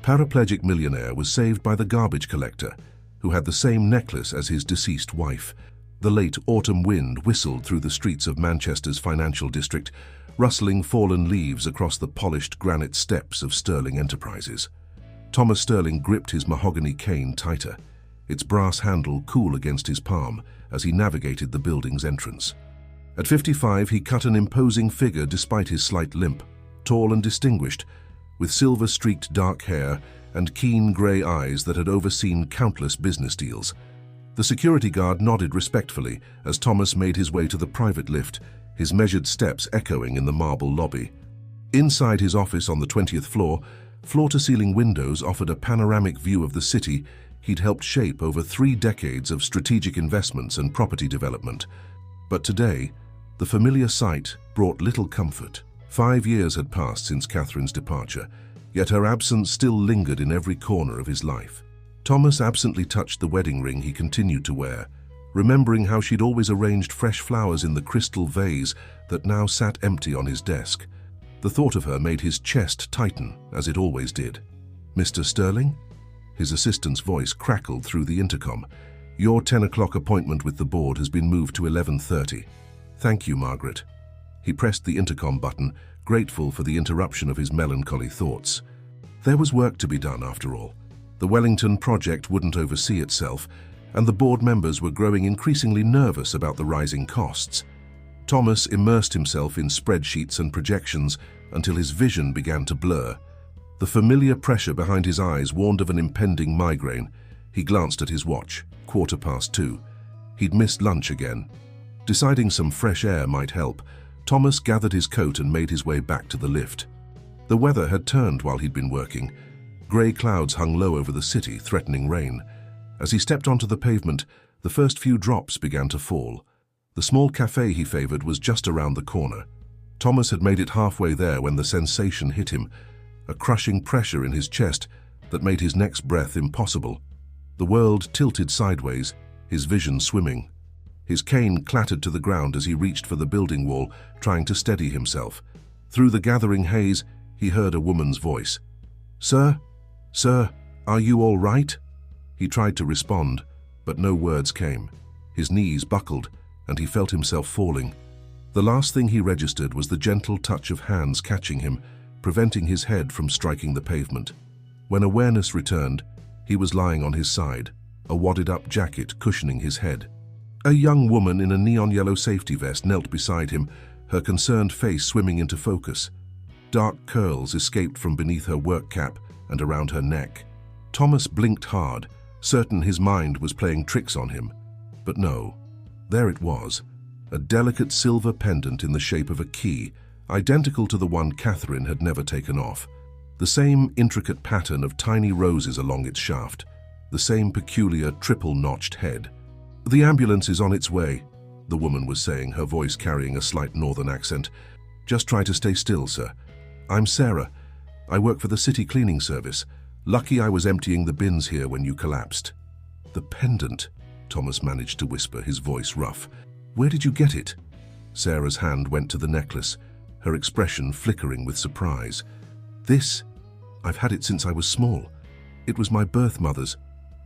Paraplegic Millionaire was saved by the garbage collector, who had the same necklace as his deceased wife. The late autumn wind whistled through the streets of Manchester's financial district, rustling fallen leaves across the polished granite steps of Sterling Enterprises. Thomas Sterling gripped his mahogany cane tighter, its brass handle cool against his palm as he navigated the building's entrance. At 55, he cut an imposing figure despite his slight limp, tall and distinguished, with silver-streaked dark hair and keen grey eyes that had overseen countless business deals. The security guard nodded respectfully as Thomas made his way to the private lift, his measured steps echoing in the marble lobby. Inside his office on the 20th floor, floor-to-ceiling windows offered a panoramic view of the city he'd helped shape over 3 decades of strategic investments and property development. But today, the familiar sight brought little comfort. 5 years had passed since Catherine's departure, yet her absence still lingered in every corner of his life. Thomas absently touched the wedding ring he continued to wear, remembering how she'd always arranged fresh flowers in the crystal vase that now sat empty on his desk. The thought of her made his chest tighten, as it always did. "Mr. Sterling?" His assistant's voice crackled through the intercom. "Your 10 o'clock appointment with the board has been moved to 11:30. "Thank you, Margaret." He pressed the intercom button, grateful for the interruption of his melancholy thoughts. There was work to be done, after all. The Wellington project wouldn't oversee itself, and the board members were growing increasingly nervous about the rising costs. Thomas immersed himself in spreadsheets and projections until his vision began to blur. The familiar pressure behind his eyes warned of an impending migraine. He glanced at his watch, 2:15. He'd missed lunch again. Deciding some fresh air might help, Thomas gathered his coat and made his way back to the lift. The weather had turned while he'd been working. Grey clouds hung low over the city, threatening rain. As he stepped onto the pavement, the first few drops began to fall. The small cafe he favoured was just around the corner. Thomas had made it halfway there when the sensation hit him, a crushing pressure in his chest that made his next breath impossible. The world tilted sideways, his vision swimming. His cane clattered to the ground as he reached for the building wall, trying to steady himself. Through the gathering haze, he heard a woman's voice. "Sir? Sir, are you all right?" He tried to respond, but no words came. His knees buckled, and he felt himself falling. The last thing he registered was the gentle touch of hands catching him, preventing his head from striking the pavement. When awareness returned, he was lying on his side, a wadded-up jacket cushioning his head. A young woman in a neon-yellow safety vest knelt beside him, her concerned face swimming into focus. Dark curls escaped from beneath her work cap and around her neck. Thomas blinked hard, certain his mind was playing tricks on him. But no, there it was, a delicate silver pendant in the shape of a key, identical to the one Catherine had never taken off. The same intricate pattern of tiny roses along its shaft, the same peculiar triple-notched head. "The ambulance is on its way," the woman was saying, her voice carrying a slight northern accent. "Just try to stay still, sir. I'm Sarah. I work for the city cleaning service. Lucky I was emptying the bins here when you collapsed." "The pendant," Thomas managed to whisper, his voice rough. "Where did you get it?" Sarah's hand went to the necklace, her expression flickering with surprise. "This? I've had it since I was small. It was my birth mother's,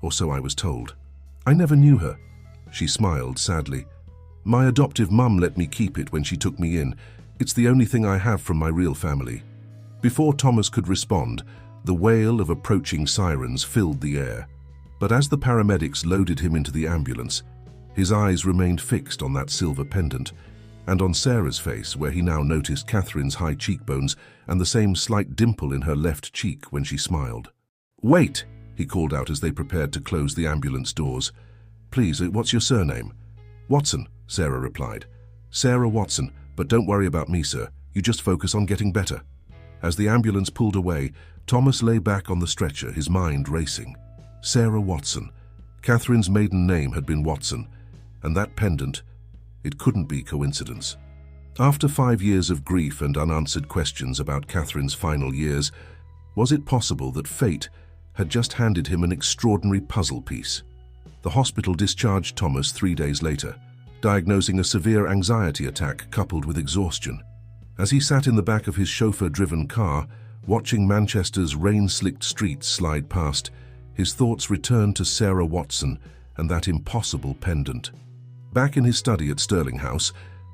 or so I was told. I never knew her." She smiled sadly. "My adoptive mum let me keep it when she took me in. It's the only thing I have from my real family." Before Thomas could respond, the wail of approaching sirens filled the air. But as the paramedics loaded him into the ambulance, his eyes remained fixed on that silver pendant, and on Sarah's face, where he now noticed Catherine's high cheekbones and the same slight dimple in her left cheek when she smiled. "Wait!" he called out as they prepared to close the ambulance doors. "Please, what's your surname?" "Watson," Sarah replied. "Sarah Watson, but don't worry about me, sir. You just focus on getting better." As the ambulance pulled away, Thomas lay back on the stretcher, his mind racing. Sarah Watson. Catherine's maiden name had been Watson, and that pendant, it couldn't be coincidence. After 5 years of grief and unanswered questions about Catherine's final years, was it possible that fate had just handed him an extraordinary puzzle piece? The hospital discharged Thomas 3 days later, diagnosing a severe anxiety attack coupled with exhaustion. As he sat in the back of his chauffeur-driven car, Watching Manchester's rain-slicked streets slide past, his thoughts returned to Sarah Watson and that impossible pendant. Back in his study at Sterling House,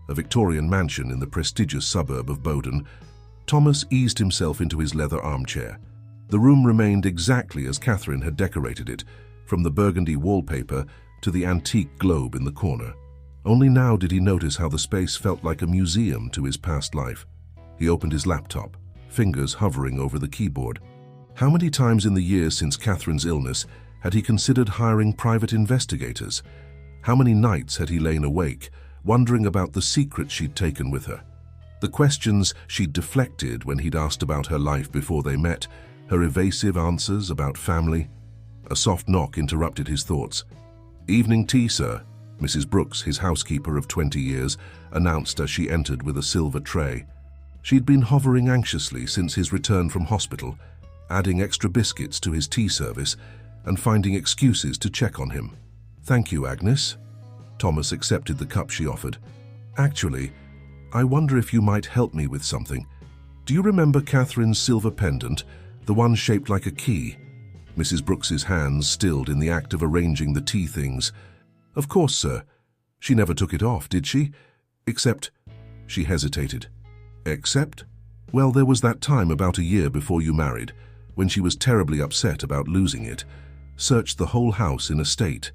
a Victorian mansion in the prestigious suburb of Bowden, Thomas eased himself into his leather armchair. The room remained exactly as Catherine had decorated it, from the burgundy wallpaper to the antique globe in the corner. Only now did he notice how the space felt like a museum to his past life. He opened his laptop, fingers hovering over the keyboard. How many times in the years since Catherine's illness had he considered hiring private investigators? How many nights had he lain awake, wondering about the secrets she'd taken with her? The questions she'd deflected when he'd asked about her life before they met, her evasive answers about family. A soft knock interrupted his thoughts. "Evening tea, sir," Mrs. Brooks, his housekeeper of 20 years, announced as she entered with a silver tray. She'd been hovering anxiously since his return from hospital, adding extra biscuits to his tea service and finding excuses to check on him. "Thank you, Agnes." Thomas accepted the cup she offered. "Actually, I wonder if you might help me with something. Do you remember Catherine's silver pendant, the one shaped like a key?" Mrs. Brooks's hands stilled in the act of arranging the tea things. "Of course, sir. She never took it off, did she? Except—" She hesitated. "Except? Well, there was that time about a year before you married, when she was terribly upset about losing it, searched the whole house in a state.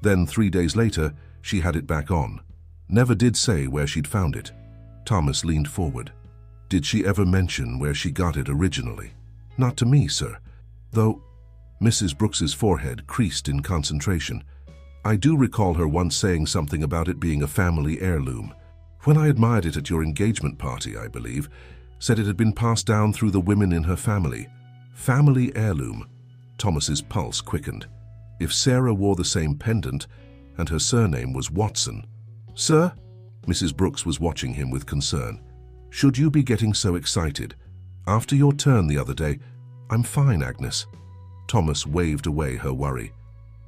Then 3 days later, she had it back on. Never did say where she'd found it." Thomas leaned forward. "Did she ever mention where she got it originally?" "Not to me, sir. Though—" Mrs. Brooks's forehead creased in concentration. "I do recall her once saying something about it being a family heirloom. When I admired it at your engagement party, I believe, said it had been passed down through the women in her family. Family heirloom." Thomas's pulse quickened. If Sarah wore the same pendant, and her surname was Watson— "Sir?" Mrs. Brooks was watching him with concern. "Should you be getting so excited? After your turn the other day—" "I'm fine, Agnes." Thomas waved away her worry.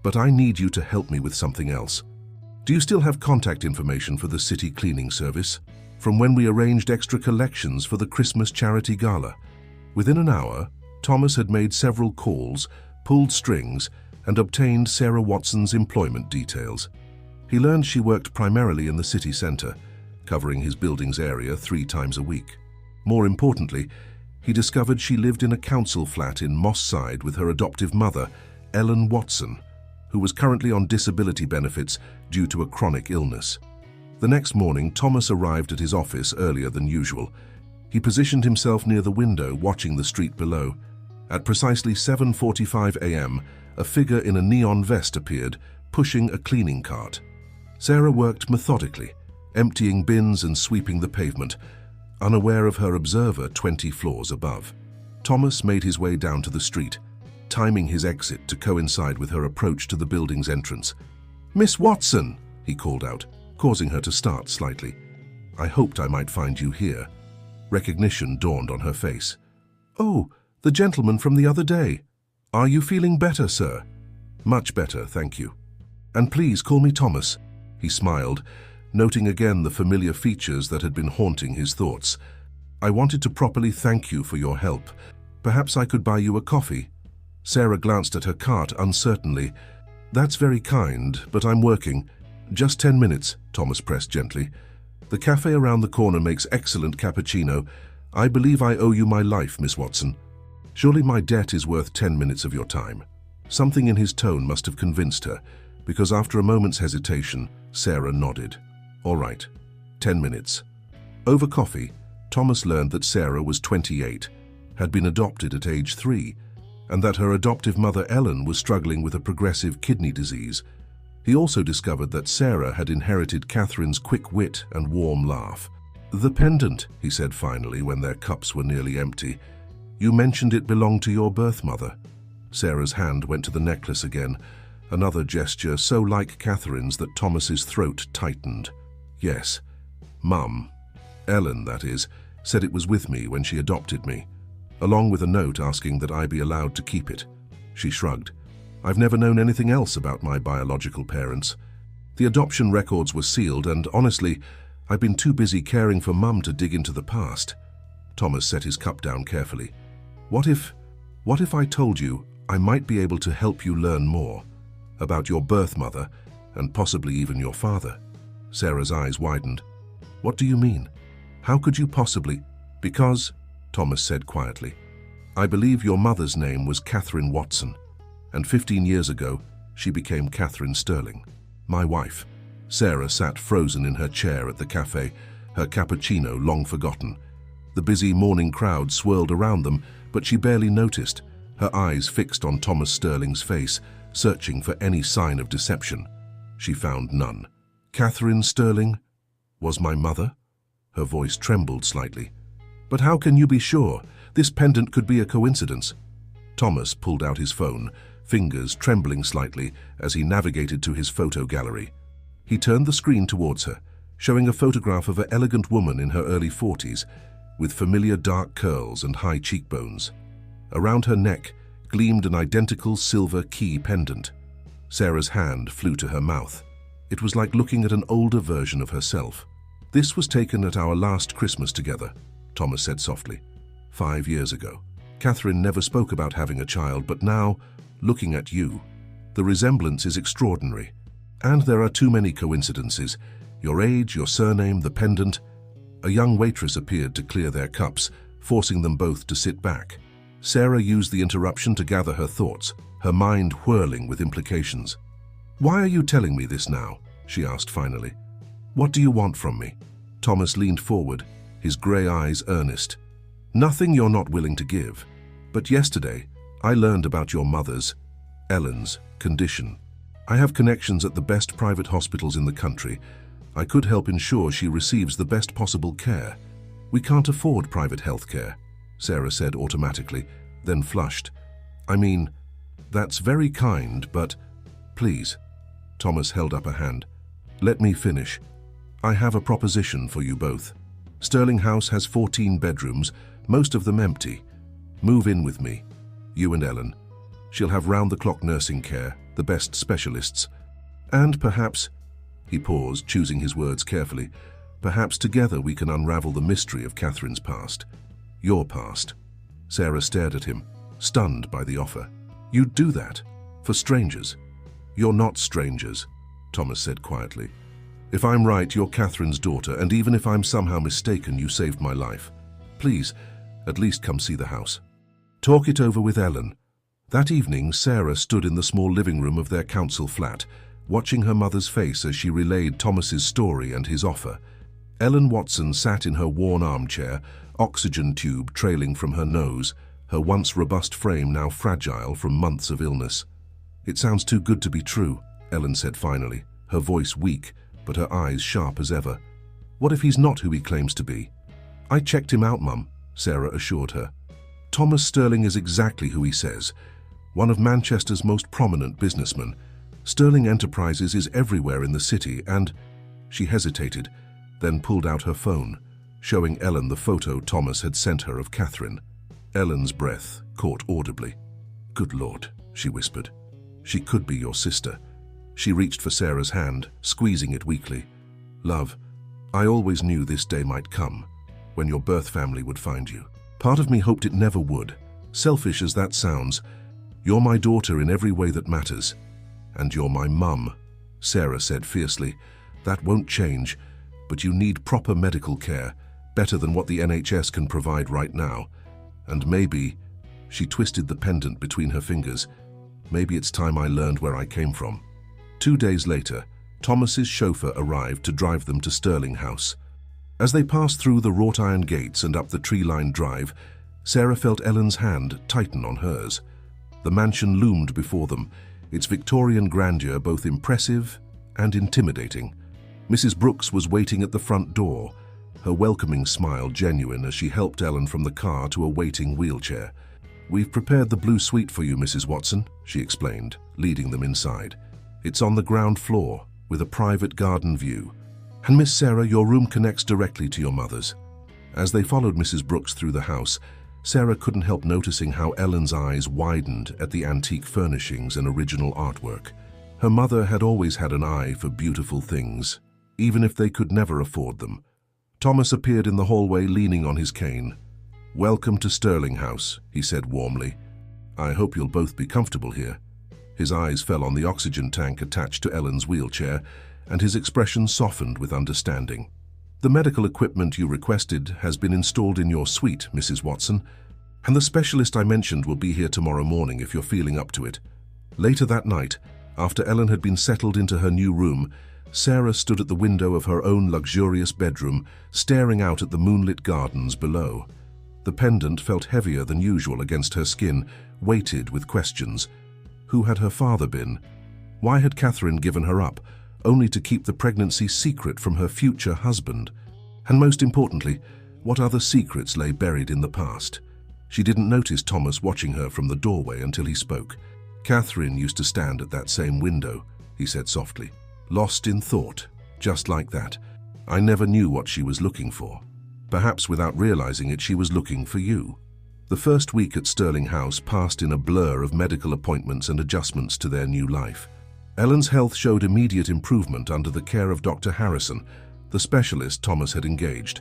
"But I need you to help me with something else. Do you still have contact information for the city cleaning service, from when we arranged extra collections for the Christmas charity gala?" Within an hour, Thomas had made several calls, pulled strings, and obtained Sarah Watson's employment details. He learned she worked primarily in the city centre, covering his building's area 3 times a week. More importantly, he discovered she lived in a council flat in Moss Side with her adoptive mother, Ellen Watson, who was currently on disability benefits due to a chronic illness. The next morning, Thomas arrived at his office earlier than usual. He positioned himself near the window, watching the street below. At precisely 7:45 a.m., a figure in a neon vest appeared, pushing a cleaning cart. Sarah worked methodically, emptying bins and sweeping the pavement, unaware of her observer 20 floors above. Thomas made his way down to the street, timing his exit to coincide with her approach to the building's entrance. "Miss Watson!" he called out, causing her to start slightly. "I hoped I might find you here." Recognition dawned on her face. "Oh, the gentleman from the other day. Are you feeling better, sir?" "Much better, thank you. And please call me Thomas." He smiled, noting again the familiar features that had been haunting his thoughts. "I wanted to properly thank you for your help. Perhaps I could buy you a coffee." Sarah glanced at her cart uncertainly. "That's very kind, but I'm working." "Just 10 minutes, Thomas pressed gently. "The cafe around the corner makes excellent cappuccino. I believe I owe you my life, Miss Watson. Surely my debt is worth 10 minutes of your time." Something in his tone must have convinced her, because after a moment's hesitation, Sarah nodded. "All right, 10 minutes." Over coffee, Thomas learned that Sarah was 28, had been adopted at age 3, and that her adoptive mother Ellen was struggling with a progressive kidney disease. He also discovered that Sarah had inherited Catherine's quick wit and warm laugh. "The pendant," he said finally when their cups were nearly empty. "You mentioned it belonged to your birth mother." Sarah's hand went to the necklace again, another gesture so like Catherine's that Thomas's throat tightened. "Yes, Mum, Ellen, that is, said it was with me when she adopted me, along with a note asking that I be allowed to keep it." She shrugged. "I've never known anything else about my biological parents. The adoption records were sealed, and honestly, I've been too busy caring for Mum to dig into the past." Thomas set his cup down carefully. What if I told you I might be able to help you learn more about your birth mother and possibly even your father? Sarah's eyes widened. What do you mean? How could you possibly? Because, Thomas said quietly, I believe your mother's name was Catherine Watson, and 15 years ago, she became Catherine Sterling, my wife. Sarah sat frozen in her chair at the cafe, her cappuccino long forgotten. The busy morning crowd swirled around them, but she barely noticed, her eyes fixed on Thomas Sterling's face, searching for any sign of deception. She found none. Catherine Sterling was my mother? Her voice trembled slightly. But how can you be sure? This pendant could be a coincidence. Thomas pulled out his phone, fingers trembling slightly as he navigated to his photo gallery. He turned the screen towards her, showing a photograph of an elegant woman in her early 40s, with familiar dark curls and high cheekbones. Around her neck gleamed an identical silver key pendant. Sarah's hand flew to her mouth. It was like looking at an older version of herself. This was taken at our last Christmas together, Thomas said softly. 5 years ago. Catherine never spoke about having a child, but now, looking at you, the resemblance is extraordinary. And there are too many coincidences. Your age, your surname, the pendant. A young waitress appeared to clear their cups, forcing them both to sit back. Sarah used the interruption to gather her thoughts, her mind whirling with implications. Why are you telling me this now? She asked finally. What do you want from me? Thomas leaned forward, his grey eyes earnest. Nothing you're not willing to give. But yesterday, I learned about your mother's, Ellen's, condition. I have connections at the best private hospitals in the country. I could help ensure she receives the best possible care. We can't afford private health care, Sarah said automatically, then flushed. I mean, that's very kind, but please. Thomas held up a hand. Let me finish. I have a proposition for you both. Sterling House has 14 bedrooms, most of them empty. Move in with me, you and Ellen. She'll have round-the-clock nursing care, the best specialists. And perhaps, he paused, choosing his words carefully, perhaps together we can unravel the mystery of Catherine's past. Your past. Sarah stared at him, stunned by the offer. You'd do that? For strangers? You're not strangers, Thomas said quietly. If I'm right, you're Catherine's daughter, and even if I'm somehow mistaken, you saved my life. Please, at least come see the house. Talk it over with Ellen. That evening, Sarah stood in the small living room of their council flat, watching her mother's face as she relayed Thomas's story and his offer. Ellen Watson sat in her worn armchair, oxygen tube trailing from her nose, her once robust frame now fragile from months of illness. It sounds too good to be true, Ellen said finally, her voice weak, but her eyes sharp as ever. What if he's not who he claims to be? I checked him out, Mum, Sarah assured her. Thomas Sterling is exactly who he says, one of Manchester's most prominent businessmen. Sterling Enterprises is everywhere in the city and... She hesitated, then pulled out her phone, showing Ellen the photo Thomas had sent her of Catherine. Ellen's breath caught audibly. Good Lord, she whispered. She could be your sister. She reached for Sarah's hand, squeezing it weakly. Love, I always knew this day might come, when your birth family would find you. Part of me hoped it never would. Selfish as that sounds, you're my daughter in every way that matters. And you're my mum, Sarah said fiercely. That won't change, but you need proper medical care, better than what the NHS can provide right now. And maybe, she twisted the pendant between her fingers, maybe it's time I learned where I came from. 2 days later, Thomas's chauffeur arrived to drive them to Sterling House. As they passed through the wrought iron gates and up the tree-lined drive, Sarah felt Ellen's hand tighten on hers. The mansion loomed before them, its Victorian grandeur both impressive and intimidating. Mrs. Brooks was waiting at the front door, her welcoming smile genuine as she helped Ellen from the car to a waiting wheelchair. We've prepared the blue suite for you, Mrs. Watson, she explained, leading them inside. It's on the ground floor, with a private garden view. And Miss Sarah, your room connects directly to your mother's. As they followed Mrs. Brooks through the house, Sarah couldn't help noticing how Ellen's eyes widened at the antique furnishings and original artwork. Her mother had always had an eye for beautiful things, even if they could never afford them. Thomas appeared in the hallway leaning on his cane. "Welcome to Sterling House," he said warmly. "I hope you'll both be comfortable here." His eyes fell on the oxygen tank attached to Ellen's wheelchair, and his expression softened with understanding. "The medical equipment you requested has been installed in your suite, Mrs. Watson, and the specialist I mentioned will be here tomorrow morning if you're feeling up to it." Later that night, after Ellen had been settled into her new room, Sarah stood at the window of her own luxurious bedroom, staring out at the moonlit gardens below. The pendant felt heavier than usual against her skin, weighted with questions. Who had her father been? Why had Catherine given her up, only to keep the pregnancy secret from her future husband? And most importantly, what other secrets lay buried in the past? She didn't notice Thomas watching her from the doorway until he spoke. "Catherine used to stand at that same window," he said softly. "Lost in thought, just like that. I never knew what she was looking for. Perhaps without realizing it, she was looking for you." The first week at Sterling House passed in a blur of medical appointments and adjustments to their new life. Ellen's health showed immediate improvement under the care of Dr. Harrison, the specialist Thomas had engaged.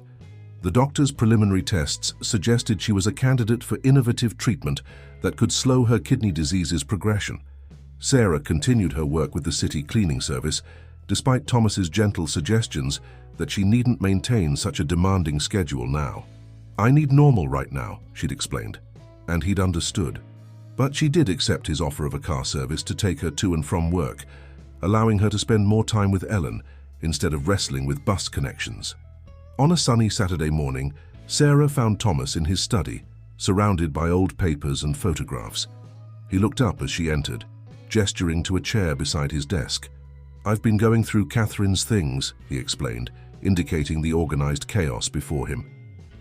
The doctor's preliminary tests suggested she was a candidate for innovative treatment that could slow her kidney disease's progression. Sarah continued her work with the city cleaning service, despite Thomas's gentle suggestions that she needn't maintain such a demanding schedule now. "I need normal right now," she'd explained, and he'd understood. But she did accept his offer of a car service to take her to and from work, allowing her to spend more time with Ellen instead of wrestling with bus connections. On a sunny Saturday morning, Sarah found Thomas in his study, surrounded by old papers and photographs. He looked up as she entered, gesturing to a chair beside his desk. "I've been going through Catherine's things," he explained, indicating the organized chaos before him,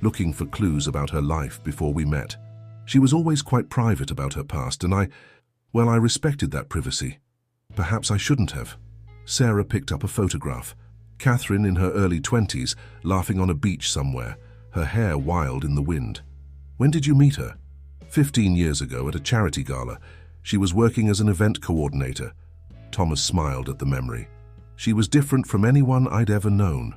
"looking for clues about her life before we met. She was always quite private about her past, and I respected that privacy. Perhaps I shouldn't have." Sarah picked up a photograph. Catherine in her early 20s, laughing on a beach somewhere, her hair wild in the wind. "When did you meet her?" 15 years ago at a charity gala. She was working as an event coordinator." Thomas smiled at the memory. "She was different from anyone I'd ever known.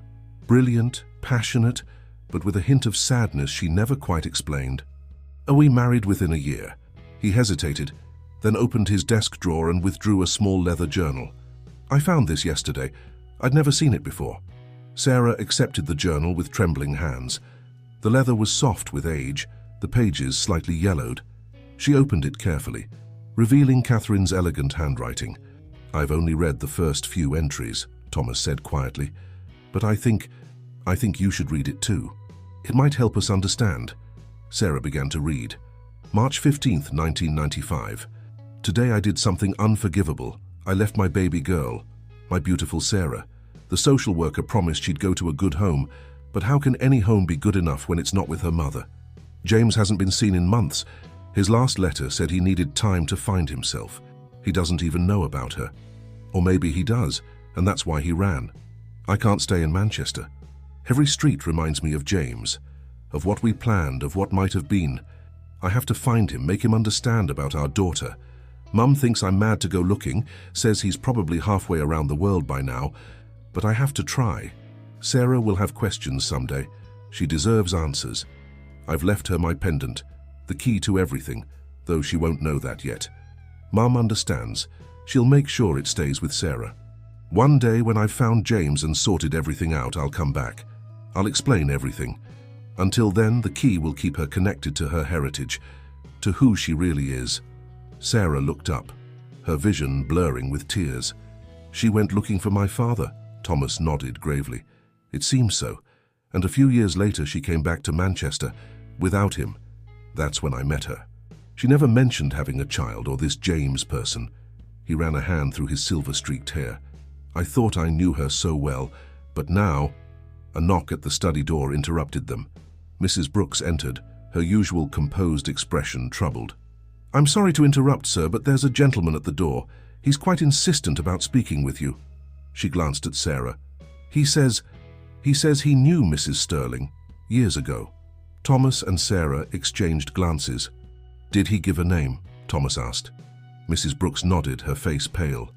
Brilliant, passionate, but with a hint of sadness she never quite explained. We married within a year." He hesitated, then opened his desk drawer and withdrew a small leather journal. "I found this yesterday. I'd never seen it before." Sarah accepted the journal with trembling hands. The leather was soft with age, the pages slightly yellowed. She opened it carefully, revealing Catherine's elegant handwriting. "I've only read the first few entries," Thomas said quietly, "but I think you should read it too. It might help us understand." Sarah began to read. "March 15th, 1995. Today I did something unforgivable. I left my baby girl, my beautiful Sarah. The social worker promised she'd go to a good home, but how can any home be good enough when it's not with her mother? James hasn't been seen in months. His last letter said he needed time to find himself. He doesn't even know about her. Or maybe he does, and that's why he ran. I can't stay in Manchester. Every street reminds me of James, of what we planned, of what might have been. I have to find him, make him understand about our daughter. Mum thinks I'm mad to go looking, says he's probably halfway around the world by now, but I have to try. Sarah will have questions someday. She deserves answers. I've left her my pendant, the key to everything, though she won't know that yet. Mum understands. She'll make sure it stays with Sarah. One day when I've found James and sorted everything out, I'll come back. I'll explain everything. Until then, the key will keep her connected to her heritage, to who she really is." Sarah looked up, her vision blurring with tears. "She went looking for my father," Thomas nodded gravely. "It seems so. And a few years later she came back to Manchester, without him. That's when I met her. She never mentioned having a child or this James person." He ran a hand through his silver-streaked hair. "I thought I knew her so well, but now—" A knock at the study door interrupted them. Mrs. Brooks entered, her usual composed expression troubled. "I'm sorry to interrupt, sir, but there's a gentleman at the door. He's quite insistent about speaking with you." She glanced at Sarah. He says he knew Mrs. Sterling years ago." Thomas and Sarah exchanged glances. "Did he give a name?" Thomas asked. Mrs. Brooks nodded, her face pale.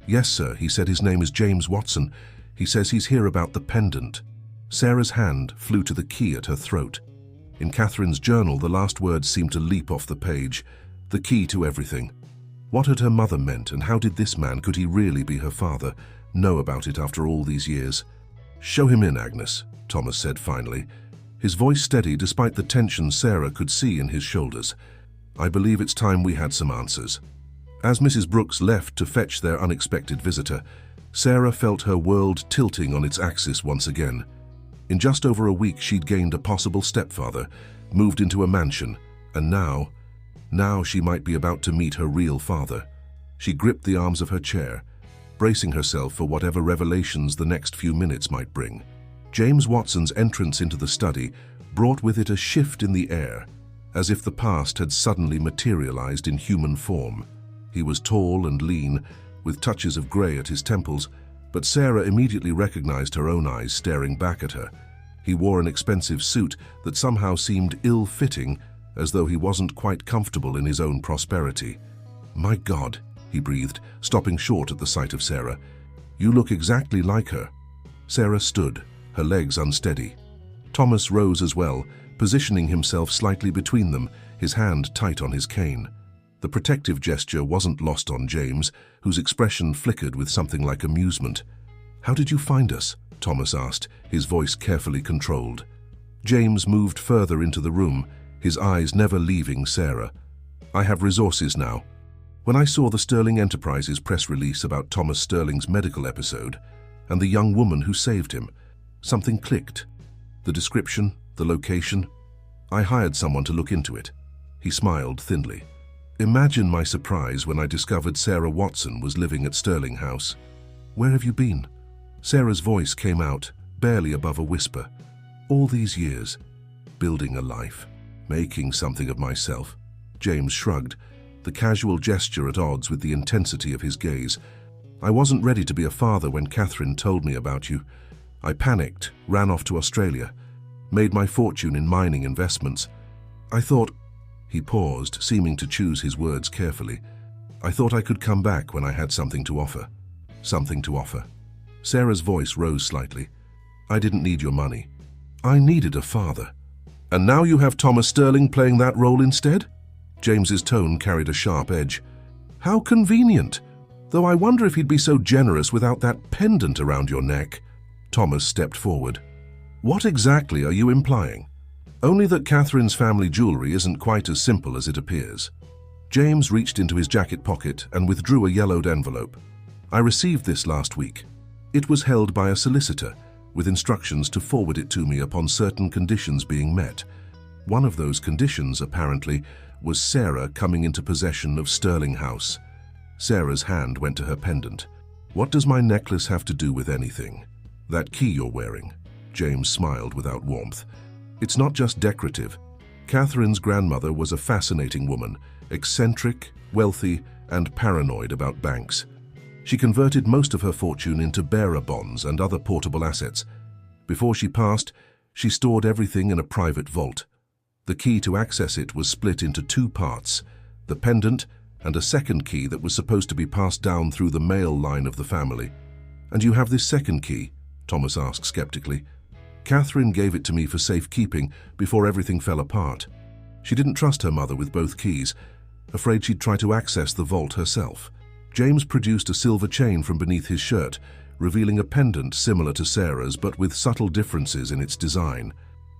"Yes, sir, he said his name is James Watson. He says he's here about the pendant." Sarah's hand flew to the key at her throat. In Catherine's journal, the last words seemed to leap off the page. The key to everything. What had her mother meant, and how did this man, could he really be her father, know about it after all these years? "Show him in, Agnes," Thomas said finally, his voice steady despite the tension Sarah could see in his shoulders. "I believe it's time we had some answers." As Mrs. Brooks left to fetch their unexpected visitor, Sarah felt her world tilting on its axis once again. In just over a week, she'd gained a possible stepfather, moved into a mansion, and now she might be about to meet her real father. She gripped the arms of her chair, bracing herself for whatever revelations the next few minutes might bring. James Watson's entrance into the study brought with it a shift in the air, as if the past had suddenly materialized in human form. He was tall and lean, with touches of grey at his temples, but Sarah immediately recognized her own eyes staring back at her. He wore an expensive suit that somehow seemed ill-fitting, as though he wasn't quite comfortable in his own prosperity. "My God," he breathed, stopping short at the sight of Sarah. "You look exactly like her." Sarah stood, her legs unsteady. Thomas rose as well, positioning himself slightly between them, his hand tight on his cane. The protective gesture wasn't lost on James, whose expression flickered with something like amusement. "How did you find us?" Thomas asked, his voice carefully controlled. James moved further into the room, his eyes never leaving Sarah. "I have resources now. When I saw the Sterling Enterprises press release about Thomas Sterling's medical episode and the young woman who saved him, something clicked. The description, the location. I hired someone to look into it." He smiled thinly. "Imagine my surprise when I discovered Sarah Watson was living at Sterling House." "Where have you been?" Sarah's voice came out, barely above a whisper. "All these years, building a life, making something of myself." James shrugged, the casual gesture at odds with the intensity of his gaze. "I wasn't ready to be a father when Catherine told me about you. I panicked, ran off to Australia, made my fortune in mining investments. I thought—" He paused, seeming to choose his words carefully. "I thought I could come back when I had something to offer." "Something to offer." Sarah's voice rose slightly. "I didn't need your money. I needed a father." "And now you have Thomas Sterling playing that role instead?" James's tone carried a sharp edge. "How convenient. Though I wonder if he'd be so generous without that pendant around your neck." Thomas stepped forward. "What exactly are you implying?" "Only that Catherine's family jewelry isn't quite as simple as it appears." James reached into his jacket pocket and withdrew a yellowed envelope. "I received this last week. It was held by a solicitor, with instructions to forward it to me upon certain conditions being met. One of those conditions, apparently, was Sarah coming into possession of Sterling House." Sarah's hand went to her pendant. "What does my necklace have to do with anything?" "That key you're wearing." James smiled without warmth. "It's not just decorative. Catherine's grandmother was a fascinating woman, eccentric, wealthy, and paranoid about banks. She converted most of her fortune into bearer bonds and other portable assets. Before she passed, she stored everything in a private vault. The key to access it was split into two parts, the pendant and a second key that was supposed to be passed down through the male line of the family." "And you have this second key?" Thomas asked skeptically. "Catherine gave it to me for safekeeping before everything fell apart. She didn't trust her mother with both keys, afraid she'd try to access the vault herself." James produced a silver chain from beneath his shirt, revealing a pendant similar to Sarah's but with subtle differences in its design.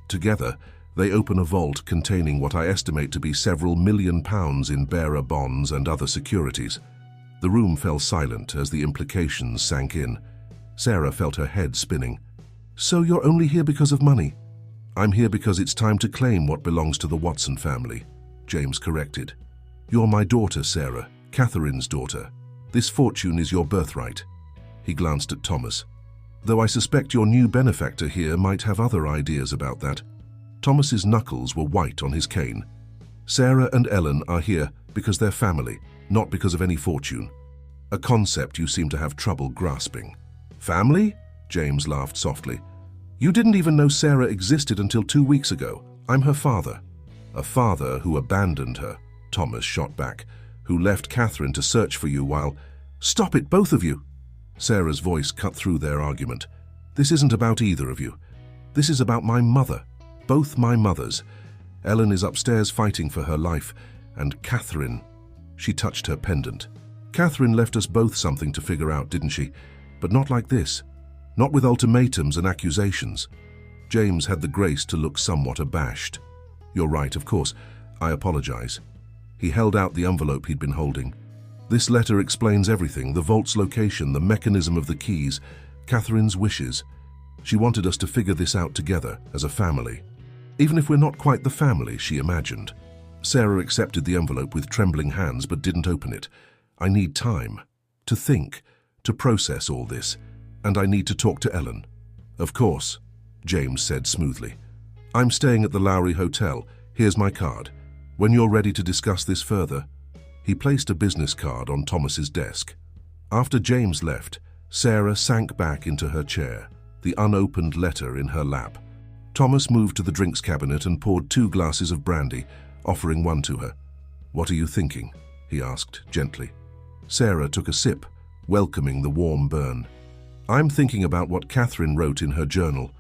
Together, they open a vault containing what I estimate to be several £1,000,000 in bearer bonds and other securities. The room fell silent as the implications sank in. Sarah felt her head spinning. "So you're only here because of money?" "I'm here because it's time to claim what belongs to the Watson family," James corrected. "You're my daughter, Sarah, Catherine's daughter. This fortune is your birthright." He glanced at Thomas. "Though I suspect your new benefactor here might have other ideas about that." Thomas's knuckles were white on his cane. "Sarah and Ellen are here because they're family, not because of any fortune. A concept you seem to have trouble grasping." "Family?" James laughed softly. "You didn't even know Sarah existed until 2 weeks ago. I'm her father." "A father who abandoned her," Thomas shot back, "who left Catherine to search for you while—" "Stop it, both of you!" Sarah's voice cut through their argument. "This isn't about either of you. This is about my mother. Both my mothers. Ellen is upstairs fighting for her life, and Catherine—" She touched her pendant. "Catherine left us both something to figure out, didn't she? But not like this. Not with ultimatums and accusations." James had the grace to look somewhat abashed. "You're right, of course. I apologize." He held out the envelope he'd been holding. "This letter explains everything: the vault's location, the mechanism of the keys, Catherine's wishes. She wanted us to figure this out together, as a family. Even if we're not quite the family she imagined." Sarah accepted the envelope with trembling hands but didn't open it. "I need time. To think. To process all this. And I need to talk to Ellen." "Of course," James said smoothly. "I'm staying at the Lowry Hotel. Here's my card. When you're ready to discuss this further." He placed a business card on Thomas's desk. After James left, Sarah sank back into her chair, the unopened letter in her lap. Thomas moved to the drinks cabinet and poured 2 glasses of brandy, offering one to her. "What are you thinking?" he asked gently. Sarah took a sip, welcoming the warm burn. "I'm thinking about what Catherine wrote in her journal,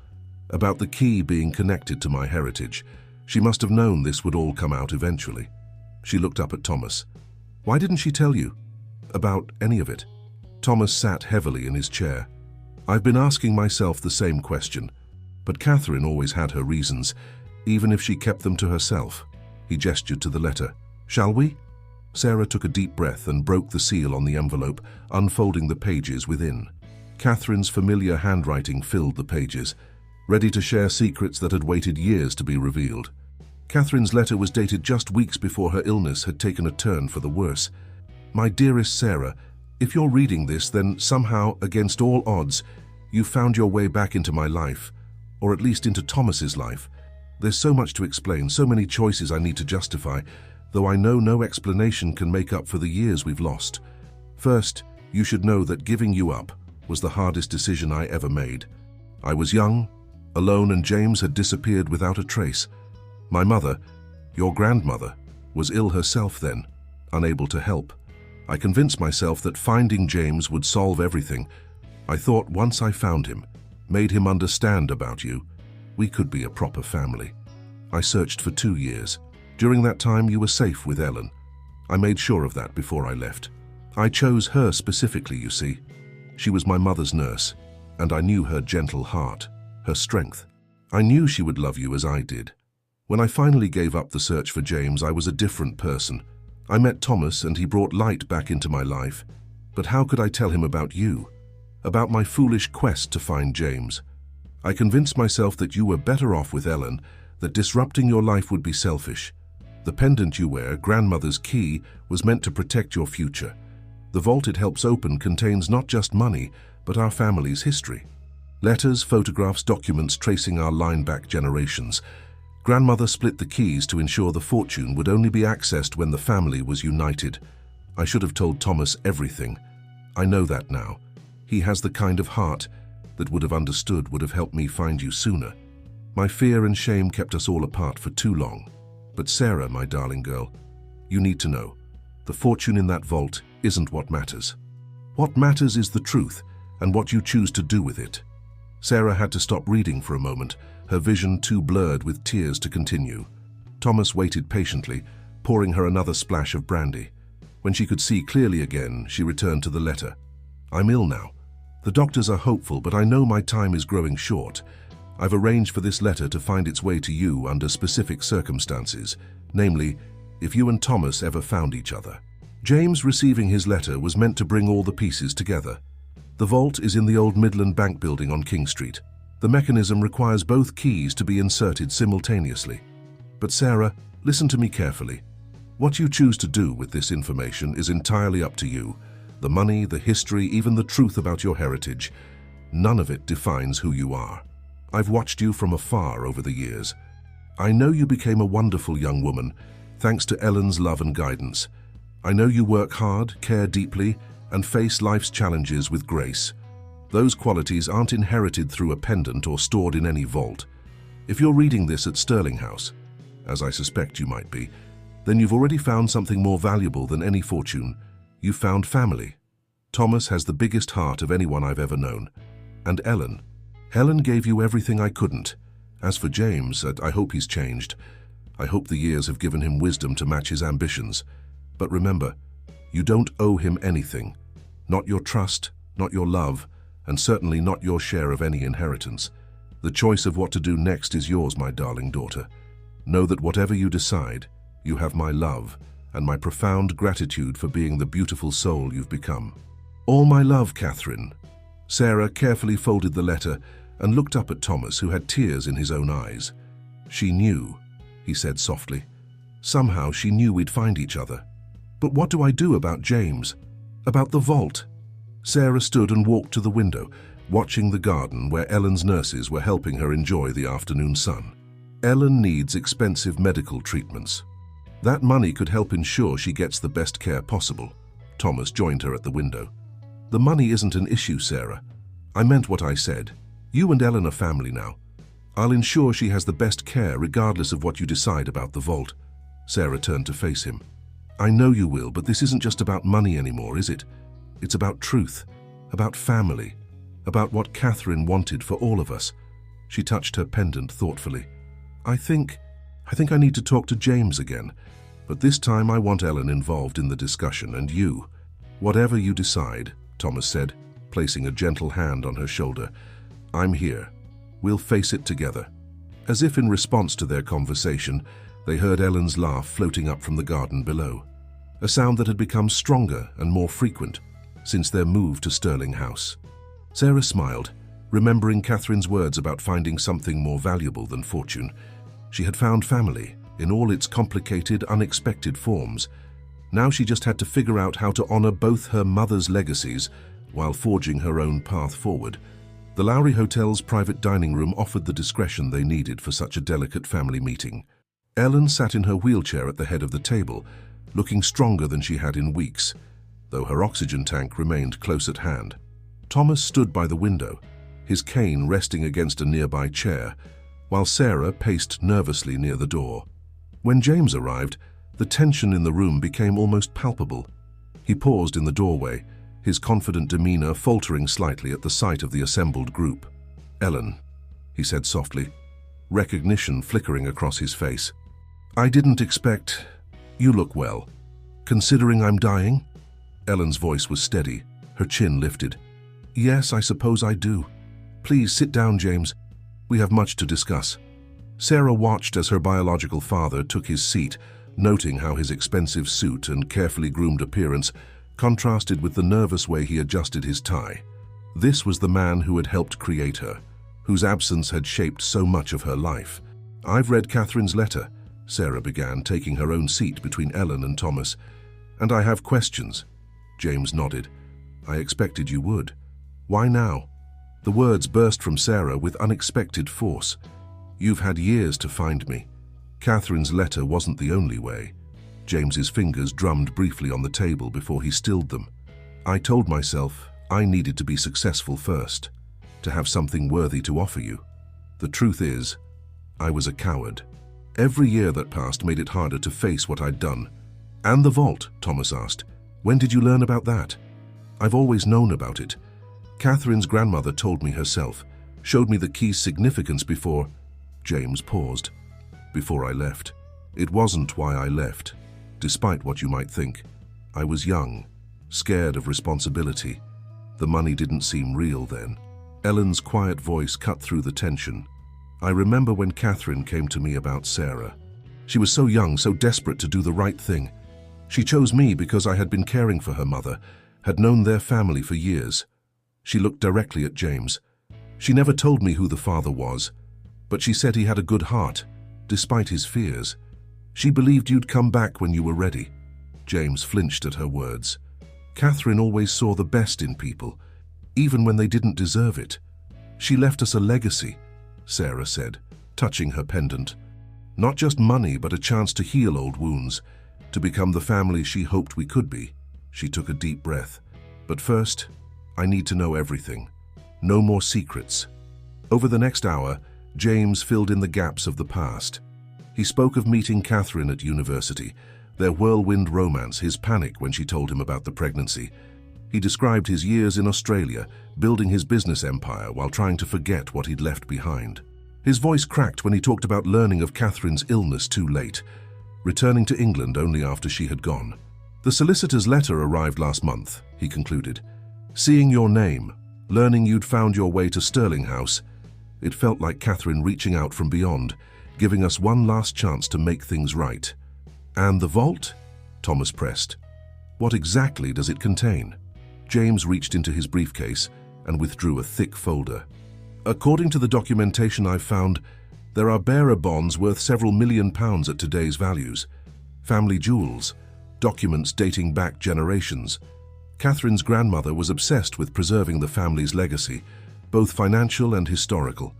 about the key being connected to my heritage. She must have known this would all come out eventually." She looked up at Thomas. "Why didn't she tell you about any of it?" Thomas sat heavily in his chair. "I've been asking myself the same question, but Catherine always had her reasons, even if she kept them to herself." He gestured to the letter. "Shall we?" Sarah took a deep breath and broke the seal on the envelope, unfolding the pages within. Catherine's familiar handwriting filled the pages, ready to share secrets that had waited years to be revealed. Catherine's letter was dated just weeks before her illness had taken a turn for the worse. "My dearest Sarah, if you're reading this, then somehow, against all odds, you've found your way back into my life, or at least into Thomas's life. There's so much to explain, so many choices I need to justify, though I know no explanation can make up for the years we've lost. First, you should know that giving you up was the hardest decision I ever made. I was young, alone, and James had disappeared without a trace. My mother, your grandmother, was ill herself then, unable to help. I convinced myself that finding James would solve everything. I thought once I found him, made him understand about you, we could be a proper family. I searched for 2 years. During that time, you were safe with Ellen. I made sure of that before I left. I chose her specifically, you see. She was my mother's nurse, and I knew her gentle heart, her strength. I knew she would love you as I did. When I finally gave up the search for James, I was a different person. I met Thomas, and he brought light back into my life. But how could I tell him about you? About my foolish quest to find James? I convinced myself that you were better off with Ellen, that disrupting your life would be selfish. The pendant you wear, grandmother's key, was meant to protect your future. The vault it helps open contains not just money, but our family's history. Letters, photographs, documents tracing our line-back generations. Grandmother split the keys to ensure the fortune would only be accessed when the family was united. I should have told Thomas everything. I know that now. He has the kind of heart that would have understood, would have helped me find you sooner. My fear and shame kept us all apart for too long. But Sarah, my darling girl, you need to know, the fortune in that vault isn't what matters. What matters is the truth and what you choose to do with it. Sarah had to stop reading for a moment, her vision too blurred with tears to continue. Thomas waited patiently, pouring her another splash of brandy. When she could see clearly again, she returned to the letter. I'm ill now. The doctors are hopeful, but I know my time is growing short. I've arranged for this letter to find its way to you under specific circumstances, namely, if you and Thomas ever found each other. James receiving his letter was meant to bring all the pieces together. The vault is in the old Midland Bank building on King Street. The mechanism requires both keys to be inserted simultaneously. But Sarah, listen to me carefully. What you choose to do with this information is entirely up to you. The money, the history, even the truth about your heritage, none of it defines who you are. I've watched you from afar over the years. I know you became a wonderful young woman, thanks to Ellen's love and guidance. I know you work hard, care deeply, and face life's challenges with grace. Those qualities aren't inherited through a pendant or stored in any vault. If you're reading this at Sterling House, as I suspect you might be, then you've already found something more valuable than any fortune. You've found family. Thomas has the biggest heart of anyone I've ever known. And Ellen. Helen gave you everything I couldn't. As for James, I hope he's changed. I hope the years have given him wisdom to match his ambitions. But remember, you don't owe him anything. Not your trust, not your love, and certainly not your share of any inheritance. The choice of what to do next is yours, my darling daughter. Know that whatever you decide, you have my love and my profound gratitude for being the beautiful soul you've become. All my love, Catherine. Sarah carefully folded the letter and looked up at Thomas, who had tears in his own eyes. She knew, he said softly. Somehow she knew we'd find each other. But what do I do about James? About the vault? Sarah stood and walked to the window, watching the garden where Ellen's nurses were helping her enjoy the afternoon sun. Ellen needs expensive medical treatments. That money could help ensure she gets the best care possible. Thomas joined her at the window. The money isn't an issue, Sarah. I meant what I said. You and Ellen are family now. I'll ensure she has the best care regardless of what you decide about the vault. Sarah turned to face him. I know you will, but this isn't just about money anymore, is it? It's about truth, about family, about what Catherine wanted for all of us. She touched her pendant thoughtfully. I think I need to talk to James again, but this time I want Ellen involved in the discussion, and you. Whatever you decide, Thomas said, placing a gentle hand on her shoulder. I'm here. We'll face it together. As if in response to their conversation, they heard Ellen's laugh floating up from the garden below, a sound that had become stronger and more frequent since their move to Sterling House. Sarah smiled, remembering Catherine's words about finding something more valuable than fortune. She had found family in all its complicated, unexpected forms. Now she just had to figure out how to honor both her mother's legacies while forging her own path forward. The Lowry Hotel's private dining room offered the discretion they needed for such a delicate family meeting. Ellen sat in her wheelchair at the head of the table, looking stronger than she had in weeks, though her oxygen tank remained close at hand. Thomas stood by the window, his cane resting against a nearby chair, while Sarah paced nervously near the door. When James arrived, the tension in the room became almost palpable. He paused in the doorway, his confident demeanor faltering slightly at the sight of the assembled group. Ellen, he said softly, recognition flickering across his face. I didn't expect... You look well. Considering I'm dying? Ellen's voice was steady, her chin lifted. Yes, I suppose I do. Please sit down, James. We have much to discuss. Sarah watched as her biological father took his seat, noting how his expensive suit and carefully groomed appearance contrasted with the nervous way he adjusted his tie. This was the man who had helped create her, whose absence had shaped so much of her life. I've read Catherine's letter, Sarah began, taking her own seat between Ellen and Thomas. And I have questions. James nodded. I expected you would. Why now? The words burst from Sarah with unexpected force. You've had years to find me. Catherine's letter wasn't the only way. James's fingers drummed briefly on the table before he stilled them. I told myself I needed to be successful first, to have something worthy to offer you. The truth is, I was a coward. Every year that passed made it harder to face what I'd done. And the vault, Thomas asked. When did you learn about that? I've always known about it. Catherine's grandmother told me herself, showed me the key's significance before... James paused. Before I left. It wasn't why I left, despite what you might think. I was young, scared of responsibility. The money didn't seem real then. Ellen's quiet voice cut through the tension. I remember when Catherine came to me about Sarah. She was so young, so desperate to do the right thing. She chose me because I had been caring for her mother, had known their family for years. She looked directly at James. She never told me who the father was, but she said he had a good heart, despite his fears. She believed you'd come back when you were ready. James flinched at her words. Catherine always saw the best in people, even when they didn't deserve it. She left us a legacy, Sarah said, touching her pendant. Not just money, but a chance to heal old wounds, to become the family she hoped we could be. She took a deep breath. But first, I need to know everything. No more secrets. Over the next hour, James filled in the gaps of the past. He spoke of meeting Catherine at university, their whirlwind romance, his panic when she told him about the pregnancy. He described his years in Australia, building his business empire while trying to forget what he'd left behind. His voice cracked when he talked about learning of Catherine's illness too late, returning to England only after she had gone. The solicitor's letter arrived last month, he concluded. Seeing your name, learning you'd found your way to Sterling House, it felt like Catherine reaching out from beyond, giving us one last chance to make things right. And the vault? Thomas pressed. What exactly does it contain? James reached into his briefcase and withdrew a thick folder. According to the documentation I've found, there are bearer bonds worth several £1,000,000 at today's values, family jewels, documents dating back generations. Catherine's grandmother was obsessed with preserving the family's legacy, both financial and historical.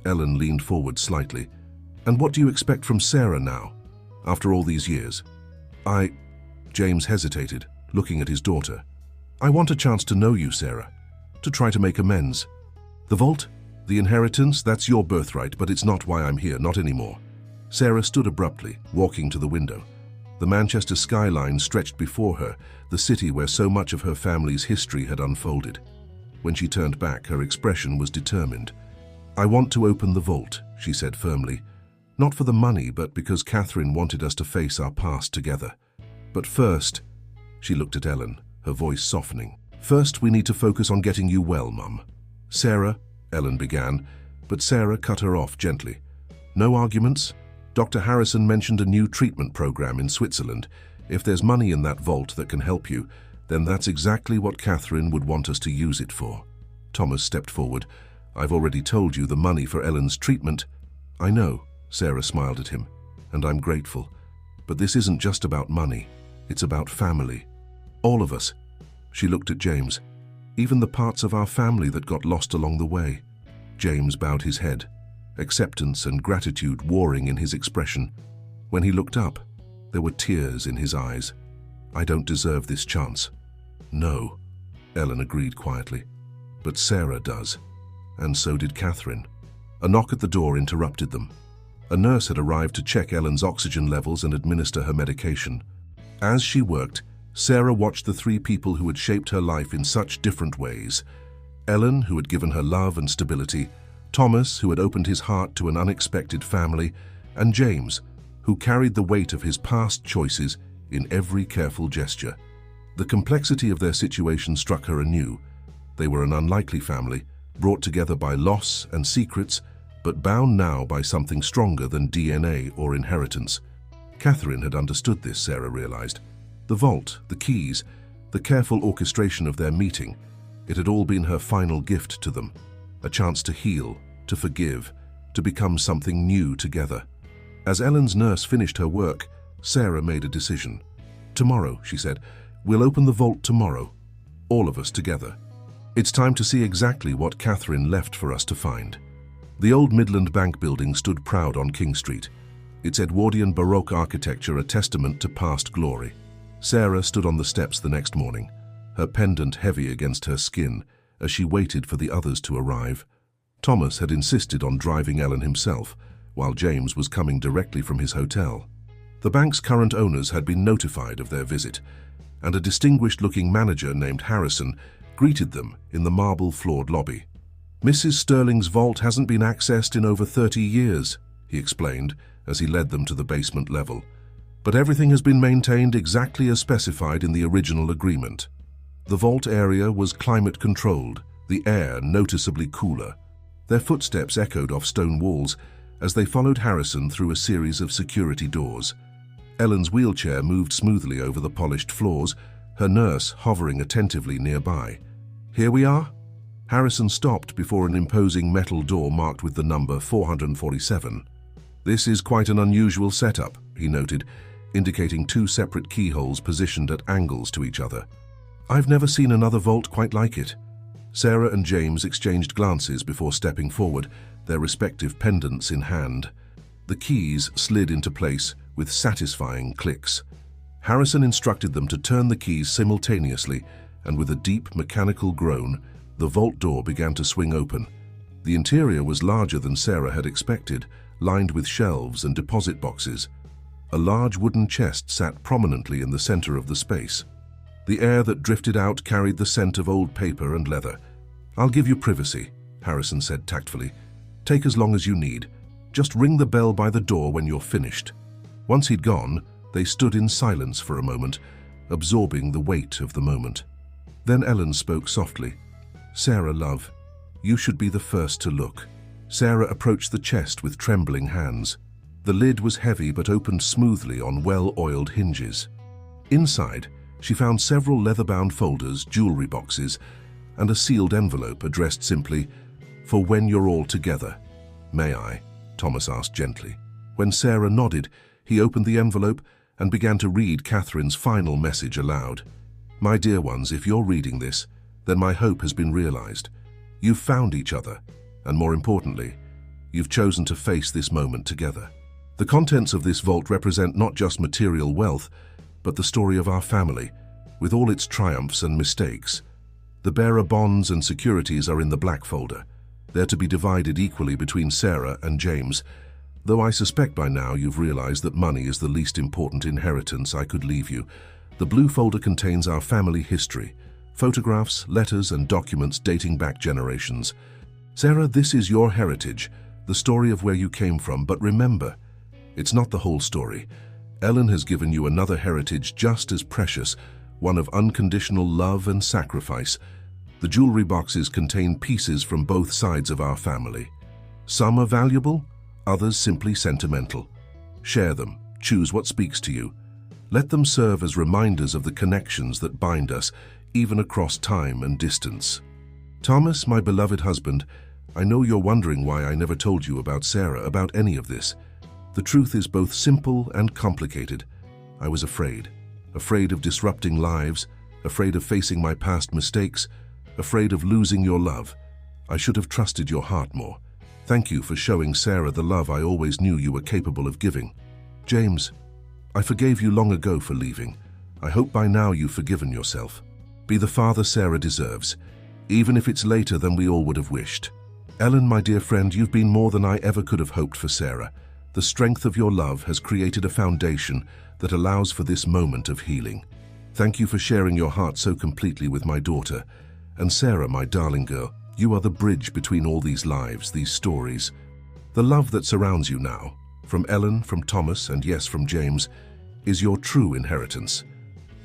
Ellen leaned forward slightly. And what do you expect from Sarah now, after all these years? James hesitated, looking at his daughter. I want a chance to know you, Sarah, to try to make amends. The vault? The inheritance, that's your birthright, but it's not why I'm here, not anymore. Sarah stood abruptly, walking to the window. The Manchester skyline stretched before her, the city where so much of her family's history had unfolded. When she turned back, her expression was determined. I want to open the vault, she said firmly. Not for the money, but because Catherine wanted us to face our past together. But first, she looked at Ellen, her voice softening. First, we need to focus on getting you well, Mum. Sarah, Ellen began, but Sarah cut her off gently. No arguments? Dr. Harrison mentioned a new treatment program in Switzerland. If there's money in that vault that can help you, then that's exactly what Catherine would want us to use it for. Thomas stepped forward. I've already told you the money for Ellen's treatment. I know, Sarah smiled at him, and I'm grateful. But this isn't just about money. It's about family. All of us. She looked at James. Even the parts of our family that got lost along the way. James bowed his head, acceptance and gratitude warring in his expression. When he looked up, there were tears in his eyes. I don't deserve this chance. No, Ellen agreed quietly. But Sarah does. And so did Catherine. A knock at the door interrupted them. A nurse had arrived to check Ellen's oxygen levels and administer her medication. As she worked, Sarah watched the three people who had shaped her life in such different ways. Ellen, who had given her love and stability, Thomas, who had opened his heart to an unexpected family, and James, who carried the weight of his past choices in every careful gesture. The complexity of their situation struck her anew. They were an unlikely family, brought together by loss and secrets, but bound now by something stronger than DNA or inheritance. Catherine had understood this, Sarah realized. The vault, the keys, the careful orchestration of their meeting, it had all been her final gift to them. A chance to heal, to forgive, to become something new together. As Ellen's nurse finished her work, Sarah made a decision. Tomorrow, she said, we'll open the vault tomorrow. All of us together. It's time to see exactly what Catherine left for us to find. The old Midland Bank building stood proud on King Street, its Edwardian Baroque architecture a testament to past glory. Sarah stood on the steps the next morning, her pendant heavy against her skin as she waited for the others to arrive. Thomas had insisted on driving Ellen himself, while James was coming directly from his hotel. The bank's current owners had been notified of their visit, and a distinguished-looking manager named Harrison greeted them in the marble-floored lobby. Mrs. Sterling's vault hasn't been accessed in over 30 years, he explained as he led them to the basement level. But everything has been maintained exactly as specified in the original agreement. The vault area was climate-controlled, the air noticeably cooler. Their footsteps echoed off stone walls as they followed Harrison through a series of security doors. Ellen's wheelchair moved smoothly over the polished floors, her nurse hovering attentively nearby. Here we are? Harrison stopped before an imposing metal door marked with the number 447. This is quite an unusual setup, he noted, indicating two separate keyholes positioned at angles to each other. I've never seen another vault quite like it. Sarah and James exchanged glances before stepping forward, their respective pendants in hand. The keys slid into place with satisfying clicks. Harrison instructed them to turn the keys simultaneously, and with a deep mechanical groan, the vault door began to swing open. The interior was larger than Sarah had expected, lined with shelves and deposit boxes. A large wooden chest sat prominently in the center of the space. The air that drifted out carried the scent of old paper and leather. I'll give you privacy, Harrison said tactfully. Take as long as you need. Just ring the bell by the door when you're finished." Once he'd gone, they stood in silence for a moment, absorbing the weight of the moment. Then Ellen spoke softly. "Sarah, love, you should be the first to look." Sarah approached the chest with trembling hands. The lid was heavy but opened smoothly on well-oiled hinges. Inside, she found several leather-bound folders, jewelry boxes, and a sealed envelope addressed simply, "For when you're all together." "May I?" Thomas asked gently. When Sarah nodded, he opened the envelope and began to read Catherine's final message aloud. "My dear ones, if you're reading this, then my hope has been realized. You've found each other, and more importantly, you've chosen to face this moment together. The contents of this vault represent not just material wealth, but the story of our family, with all its triumphs and mistakes. The bearer bonds and securities are in the black folder. They're to be divided equally between Sarah and James, though I suspect by now you've realized that money is the least important inheritance I could leave you. The blue folder contains our family history, photographs, letters, and documents dating back generations. Sarah, this is your heritage, the story of where you came from, but remember, it's not the whole story. Ellen has given you another heritage just as precious, one of unconditional love and sacrifice. The jewelry boxes contain pieces from both sides of our family. Some are valuable, others simply sentimental. Share them, choose what speaks to you. Let them serve as reminders of the connections that bind us, even across time and distance. Thomas, my beloved husband, I know you're wondering why I never told you about Sarah, about any of this. The truth is both simple and complicated. I was afraid of disrupting lives, afraid of facing my past mistakes, afraid of losing your love. I should have trusted your heart more. Thank you for showing Sarah the love I always knew you were capable of giving. James, I forgave you long ago for leaving. I hope by now you've forgiven yourself. Be the father Sarah deserves, even if it's later than we all would have wished. Ellen, my dear friend, you've been more than I ever could have hoped for Sarah. The strength of your love has created a foundation that allows for this moment of healing. Thank you for sharing your heart so completely with my daughter. And Sarah, my darling girl, you are the bridge between all these lives, these stories. The love that surrounds you now, from Ellen, from Thomas, and yes, from James, is your true inheritance.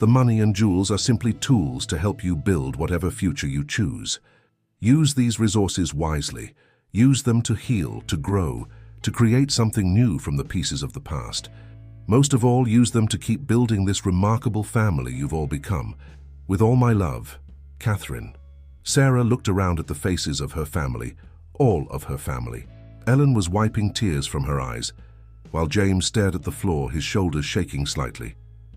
The money and jewels are simply tools to help you build whatever future you choose. Use these resources wisely. Use them to heal, to grow, to create something new from the pieces of the past. Most of all, use them to keep building this remarkable family you've all become. With all my love, Catherine. Sarah looked around at the faces of her family, all of her family. Ellen was wiping tears from her eyes, while James stared at the floor, his shoulders shaking slightly.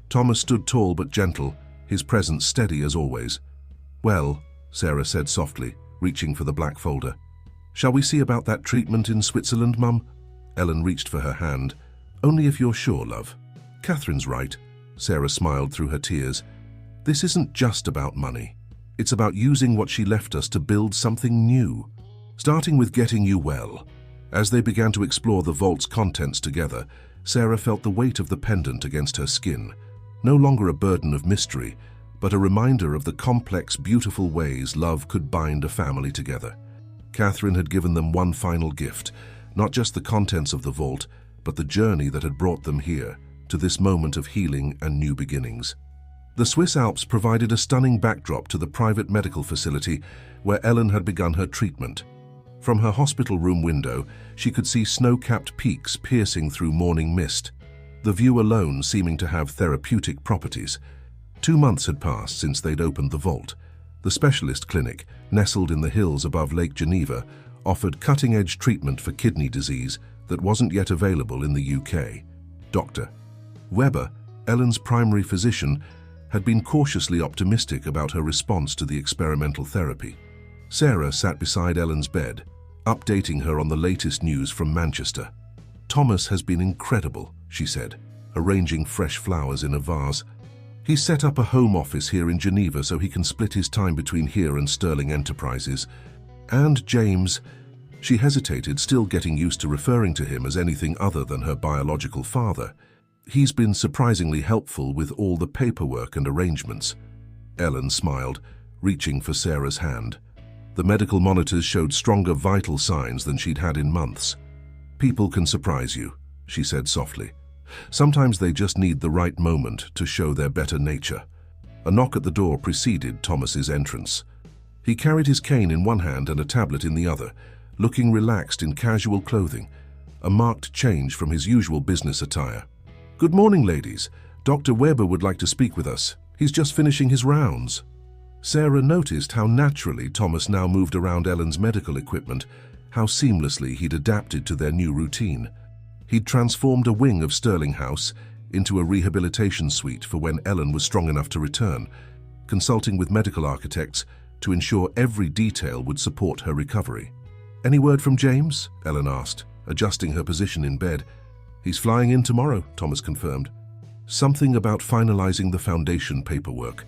Thomas stood tall but gentle, his presence steady as always. "Well," Sarah said softly, reaching for the black folder. "Shall we see about that treatment in Switzerland, Mum?" Ellen reached for her hand. "Only if you're sure, love." "Catherine's right," Sarah smiled through her tears. "This isn't just about money. It's about using what she left us to build something new, starting with getting you well." As they began to explore the vault's contents together, Sarah felt the weight of the pendant against her skin, no longer a burden of mystery, but a reminder of the complex, beautiful ways love could bind a family together. Catherine had given them one final gift, not just the contents of the vault, but the journey that had brought them here, to this moment of healing and new beginnings. The Swiss Alps provided a stunning backdrop to the private medical facility where Ellen had begun her treatment. From her hospital room window, she could see snow-capped peaks piercing through morning mist, the view alone seeming to have therapeutic properties. 2 months had passed since they'd opened the vault. The specialist clinic, nestled in the hills above Lake Geneva, offered cutting-edge treatment for kidney disease that wasn't yet available in the UK. Dr. Weber, Ellen's primary physician, had been cautiously optimistic about her response to the experimental therapy. Sarah sat beside Ellen's bed, updating her on the latest news from Manchester. "Thomas has been incredible," she said, arranging fresh flowers in a vase. "He's set up a home office here in Geneva so he can split his time between here and Sterling Enterprises. And James," she hesitated, still getting used to referring to him as anything other than her biological father. "He's been surprisingly helpful with all the paperwork and arrangements." Ellen smiled, reaching for Sarah's hand. The medical monitors showed stronger vital signs than she'd had in months. "People can surprise you," she said softly. "Sometimes they just need the right moment to show their better nature." A knock at the door preceded Thomas's entrance. He carried his cane in one hand and a tablet in the other, looking relaxed in casual clothing, a marked change from his usual business attire. "Good morning, ladies. Dr. Weber would like to speak with us. He's just finishing his rounds." Sarah noticed how naturally Thomas now moved around Ellen's medical equipment, how seamlessly he'd adapted to their new routine. He'd transformed a wing of Sterling House into a rehabilitation suite for when Ellen was strong enough to return, consulting with medical architects to ensure every detail would support her recovery. "Any word from James?" Ellen asked, adjusting her position in bed. "He's flying in tomorrow," Thomas confirmed. Something about finalizing the foundation paperwork.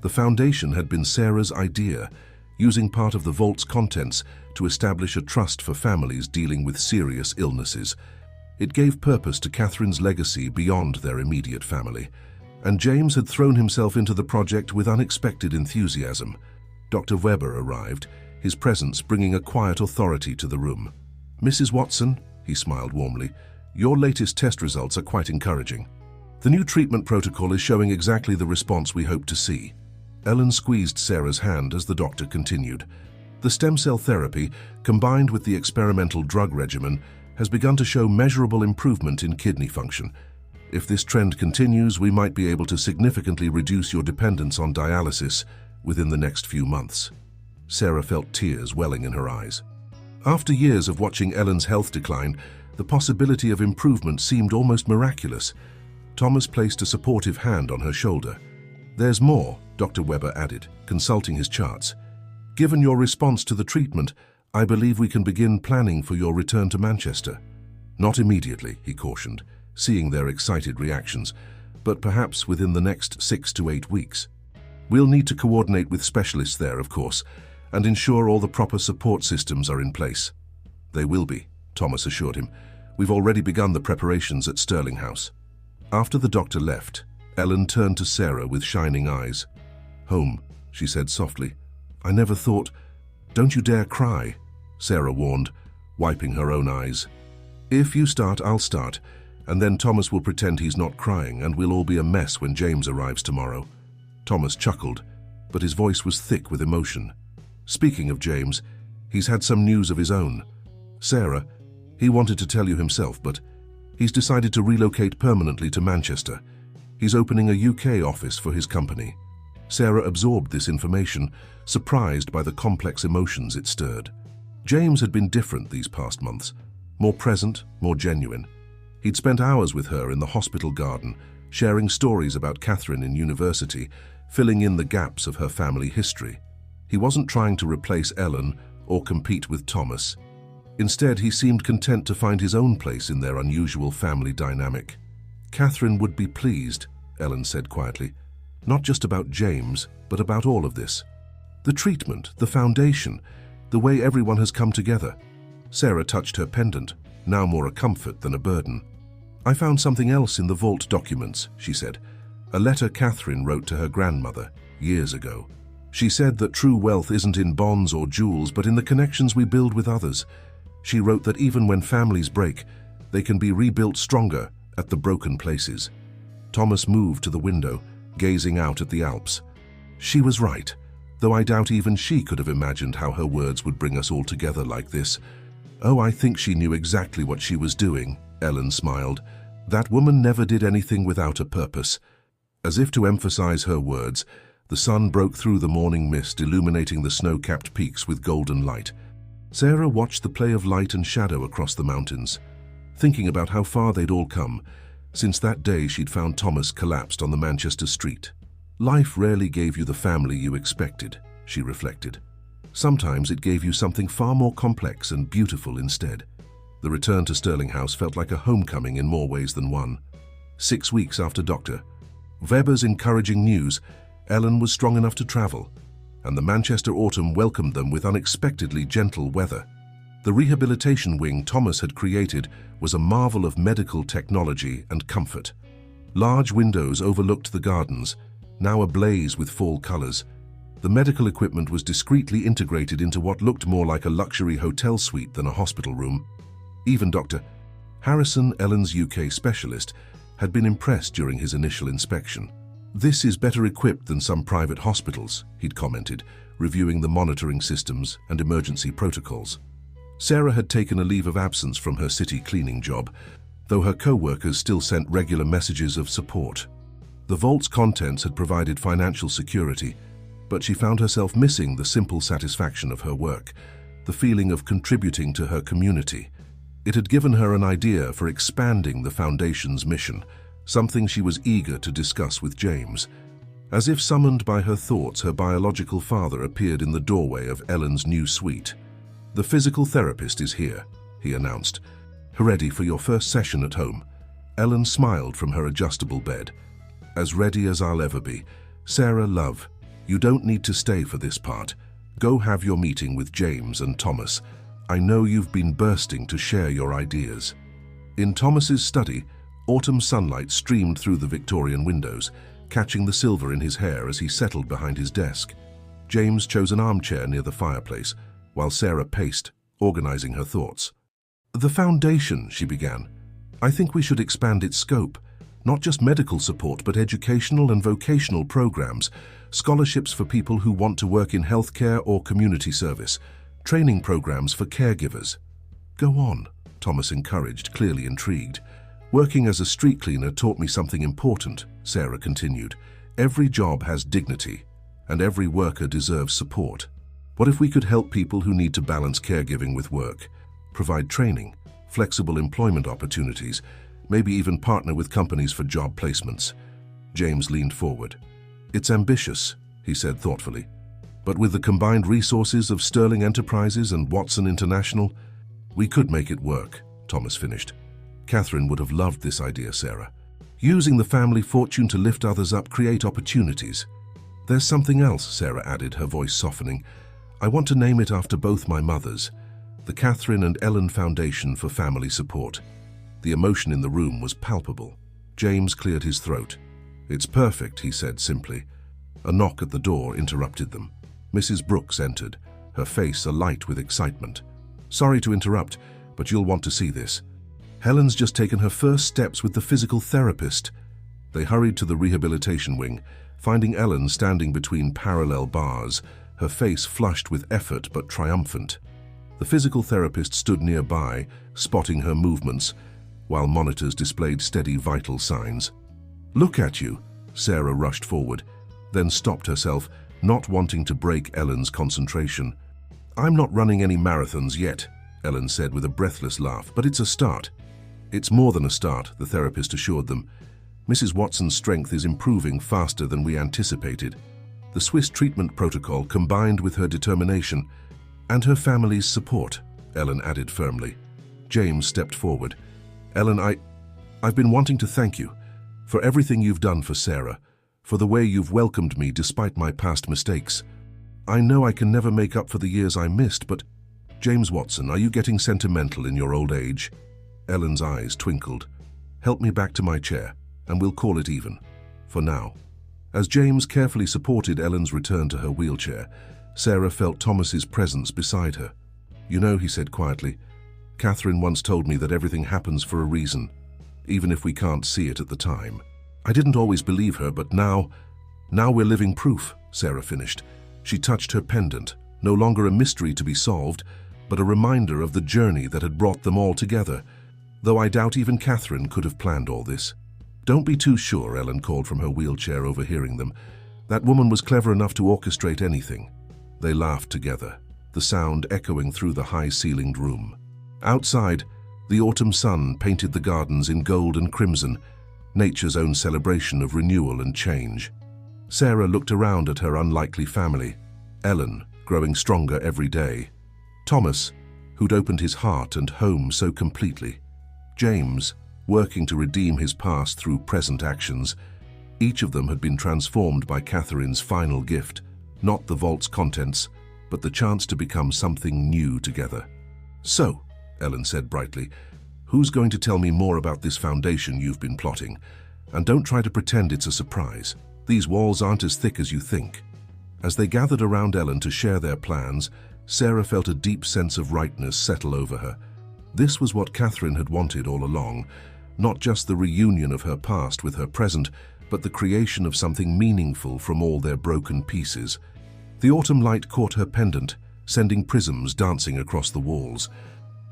The foundation had been Sarah's idea, using part of the vault's contents to establish a trust for families dealing with serious illnesses. It gave purpose to Catherine's legacy beyond their immediate family, and James had thrown himself into the project with unexpected enthusiasm. Dr. Weber arrived, his presence bringing a quiet authority to the room. "Mrs. Watson," he smiled warmly, "your latest test results are quite encouraging. The new treatment protocol is showing exactly the response we hope to see." Ellen squeezed Sarah's hand as the doctor continued. "The stem cell therapy, combined with the experimental drug regimen, has begun to show measurable improvement in kidney function. If this trend continues, we might be able to significantly reduce your dependence on dialysis within the next few months." Sarah felt tears welling in her eyes. After years of watching Ellen's health decline, the possibility of improvement seemed almost miraculous. Thomas placed a supportive hand on her shoulder. "There's more," Dr. Weber added, consulting his charts. "Given your response to the treatment, I believe we can begin planning for your return to Manchester." "Not immediately," he cautioned, seeing their excited reactions, "but perhaps within the next 6 to 8 weeks. We'll need to coordinate with specialists there, of course, and ensure all the proper support systems are in place." "They will be," Thomas assured him. "We've already begun the preparations at Sterling House." After the doctor left, Ellen turned to Sarah with shining eyes. "Home," she said softly. "I never thought—" "Don't you dare cry," Sarah warned, wiping her own eyes. "If you start, I'll start, and then Thomas will pretend he's not crying, and we'll all be a mess when James arrives tomorrow." Thomas chuckled, but his voice was thick with emotion. "Speaking of James, he's had some news of his own. Sarah, he wanted to tell you himself, but he's decided to relocate permanently to Manchester. He's opening a UK office for his company." Sarah absorbed this information, surprised by the complex emotions it stirred. James had been different these past months, more present, more genuine. He'd spent hours with her in the hospital garden, sharing stories about Catherine in university, filling in the gaps of her family history. He wasn't trying to replace Ellen or compete with Thomas. Instead, he seemed content to find his own place in their unusual family dynamic. "Catherine would be pleased," Ellen said quietly. "Not just about James, but about all of this. The treatment, the foundation, the way everyone has come together." Sarah touched her pendant, now more a comfort than a burden. "I found something else in the vault documents," she said. "A letter Catherine wrote to her grandmother years ago. She said that true wealth isn't in bonds or jewels, but in the connections we build with others. She wrote that even when families break, they can be rebuilt stronger at the broken places." Thomas moved to the window, gazing out at the Alps. She was right, though I doubt even she could have imagined how her words would bring us all together like this. "Oh, I think she knew exactly what she was doing," Ellen smiled. "That woman never did anything without a purpose." As if to emphasize her words, the sun broke through the morning mist, illuminating the snow-capped peaks with golden light. Sarah watched the play of light and shadow across the mountains, thinking about how far they'd all come since that day she'd found Thomas collapsed on the Manchester street. Life rarely gave you the family you expected, she reflected. Sometimes it gave you something far more complex and beautiful instead. The return to Sterling House felt like a homecoming in more ways than one. 6 weeks after Dr. Weber's encouraging news, Ellen was strong enough to travel, and the Manchester autumn welcomed them with unexpectedly gentle weather. The rehabilitation wing Thomas had created was a marvel of medical technology and comfort. Large windows overlooked the gardens, now ablaze with fall colors. The medical equipment was discreetly integrated into what looked more like a luxury hotel suite than a hospital room. Even Dr. Harrison, Ellen's UK specialist, had been impressed during his initial inspection. "This is better equipped than some private hospitals," he'd commented, reviewing the monitoring systems and emergency protocols. Sarah had taken a leave of absence from her city cleaning job, though her co-workers still sent regular messages of support. The vault's contents had provided financial security, but she found herself missing the simple satisfaction of her work, the feeling of contributing to her community. It had given her an idea for expanding the Foundation's mission, something she was eager to discuss with James. As if summoned by her thoughts, her biological father appeared in the doorway of Ellen's new suite. "The physical therapist is here," he announced. "Ready for your first session at home." Ellen smiled from her adjustable bed. "As ready as I'll ever be. Sarah, love, you don't need to stay for this part. Go have your meeting with James and Thomas. I know you've been bursting to share your ideas." In Thomas's study, autumn sunlight streamed through the Victorian windows, catching the silver in his hair as he settled behind his desk. James chose an armchair near the fireplace, while Sarah paced, organizing her thoughts. "The Foundation," she began. "I think we should expand its scope. Not just medical support, but educational and vocational programs, scholarships for people who want to work in healthcare or community service, training programs for caregivers." "Go on," Thomas encouraged, clearly intrigued. "Working as a street cleaner taught me something important," Sarah continued. "Every job has dignity, and every worker deserves support. What if we could help people who need to balance caregiving with work, provide training, flexible employment opportunities, maybe even partner with companies for job placements?" James leaned forward. "It's ambitious," he said thoughtfully. "But with the combined resources of Sterling Enterprises and Watson International, we could make it work," Thomas finished. "Catherine would have loved this idea, Sarah. Using the family fortune to lift others up, create opportunities." "There's something else," Sarah added, her voice softening. "I want to name it after both my mothers, the Catherine and Ellen Foundation for Family Support." The emotion in the room was palpable. James cleared his throat. "It's perfect," he said simply. A knock at the door interrupted them. Mrs. Brooks entered, her face alight with excitement. "Sorry to interrupt, but you'll want to see this. Helen's just taken her first steps with the physical therapist." They hurried to the rehabilitation wing, finding Ellen standing between parallel bars, her face flushed with effort but triumphant. The physical therapist stood nearby, spotting her movements, while monitors displayed steady vital signs. "Look at you," Sarah rushed forward, then stopped herself, not wanting to break Ellen's concentration. "I'm not running any marathons yet," Ellen said with a breathless laugh, "but it's a start." "It's more than a start," the therapist assured them. "Mrs. Watson's strength is improving faster than we anticipated. The Swiss treatment protocol combined with her determination and her family's support," Ellen added firmly. James stepped forward. "Ellen, I've been wanting to thank you for everything you've done for Sarah, for the way you've welcomed me despite my past mistakes. I know I can never make up for the years I missed, but—" "James Watson, are you getting sentimental in your old age?" Ellen's eyes twinkled. "Help me back to my chair, and we'll call it even. For now." As James carefully supported Ellen's return to her wheelchair, Sarah felt Thomas's presence beside her. "You know," he said quietly, "Catherine once told me that everything happens for a reason, even if we can't see it at the time. I didn't always believe her, but now we're living proof," Sarah finished. She touched her pendant, no longer a mystery to be solved, but a reminder of the journey that had brought them all together, though I doubt even Catherine could have planned all this. "Don't be too sure," Ellen called from her wheelchair, overhearing them. "That woman was clever enough to orchestrate anything." They laughed together, the sound echoing through the high-ceilinged room. Outside, the autumn sun painted the gardens in gold and crimson, nature's own celebration of renewal and change. Sarah looked around at her unlikely family, Ellen, growing stronger every day, Thomas, who'd opened his heart and home so completely, James, working to redeem his past through present actions. Each of them had been transformed by Catherine's final gift, not the vault's contents, but the chance to become something new together. "So," Ellen said brightly, "who's going to tell me more about this foundation you've been plotting? And don't try to pretend it's a surprise. These walls aren't as thick as you think." As they gathered around Ellen to share their plans, Sarah felt a deep sense of rightness settle over her. This was what Catherine had wanted all along, not just the reunion of her past with her present, but the creation of something meaningful from all their broken pieces. The autumn light caught her pendant, sending prisms dancing across the walls.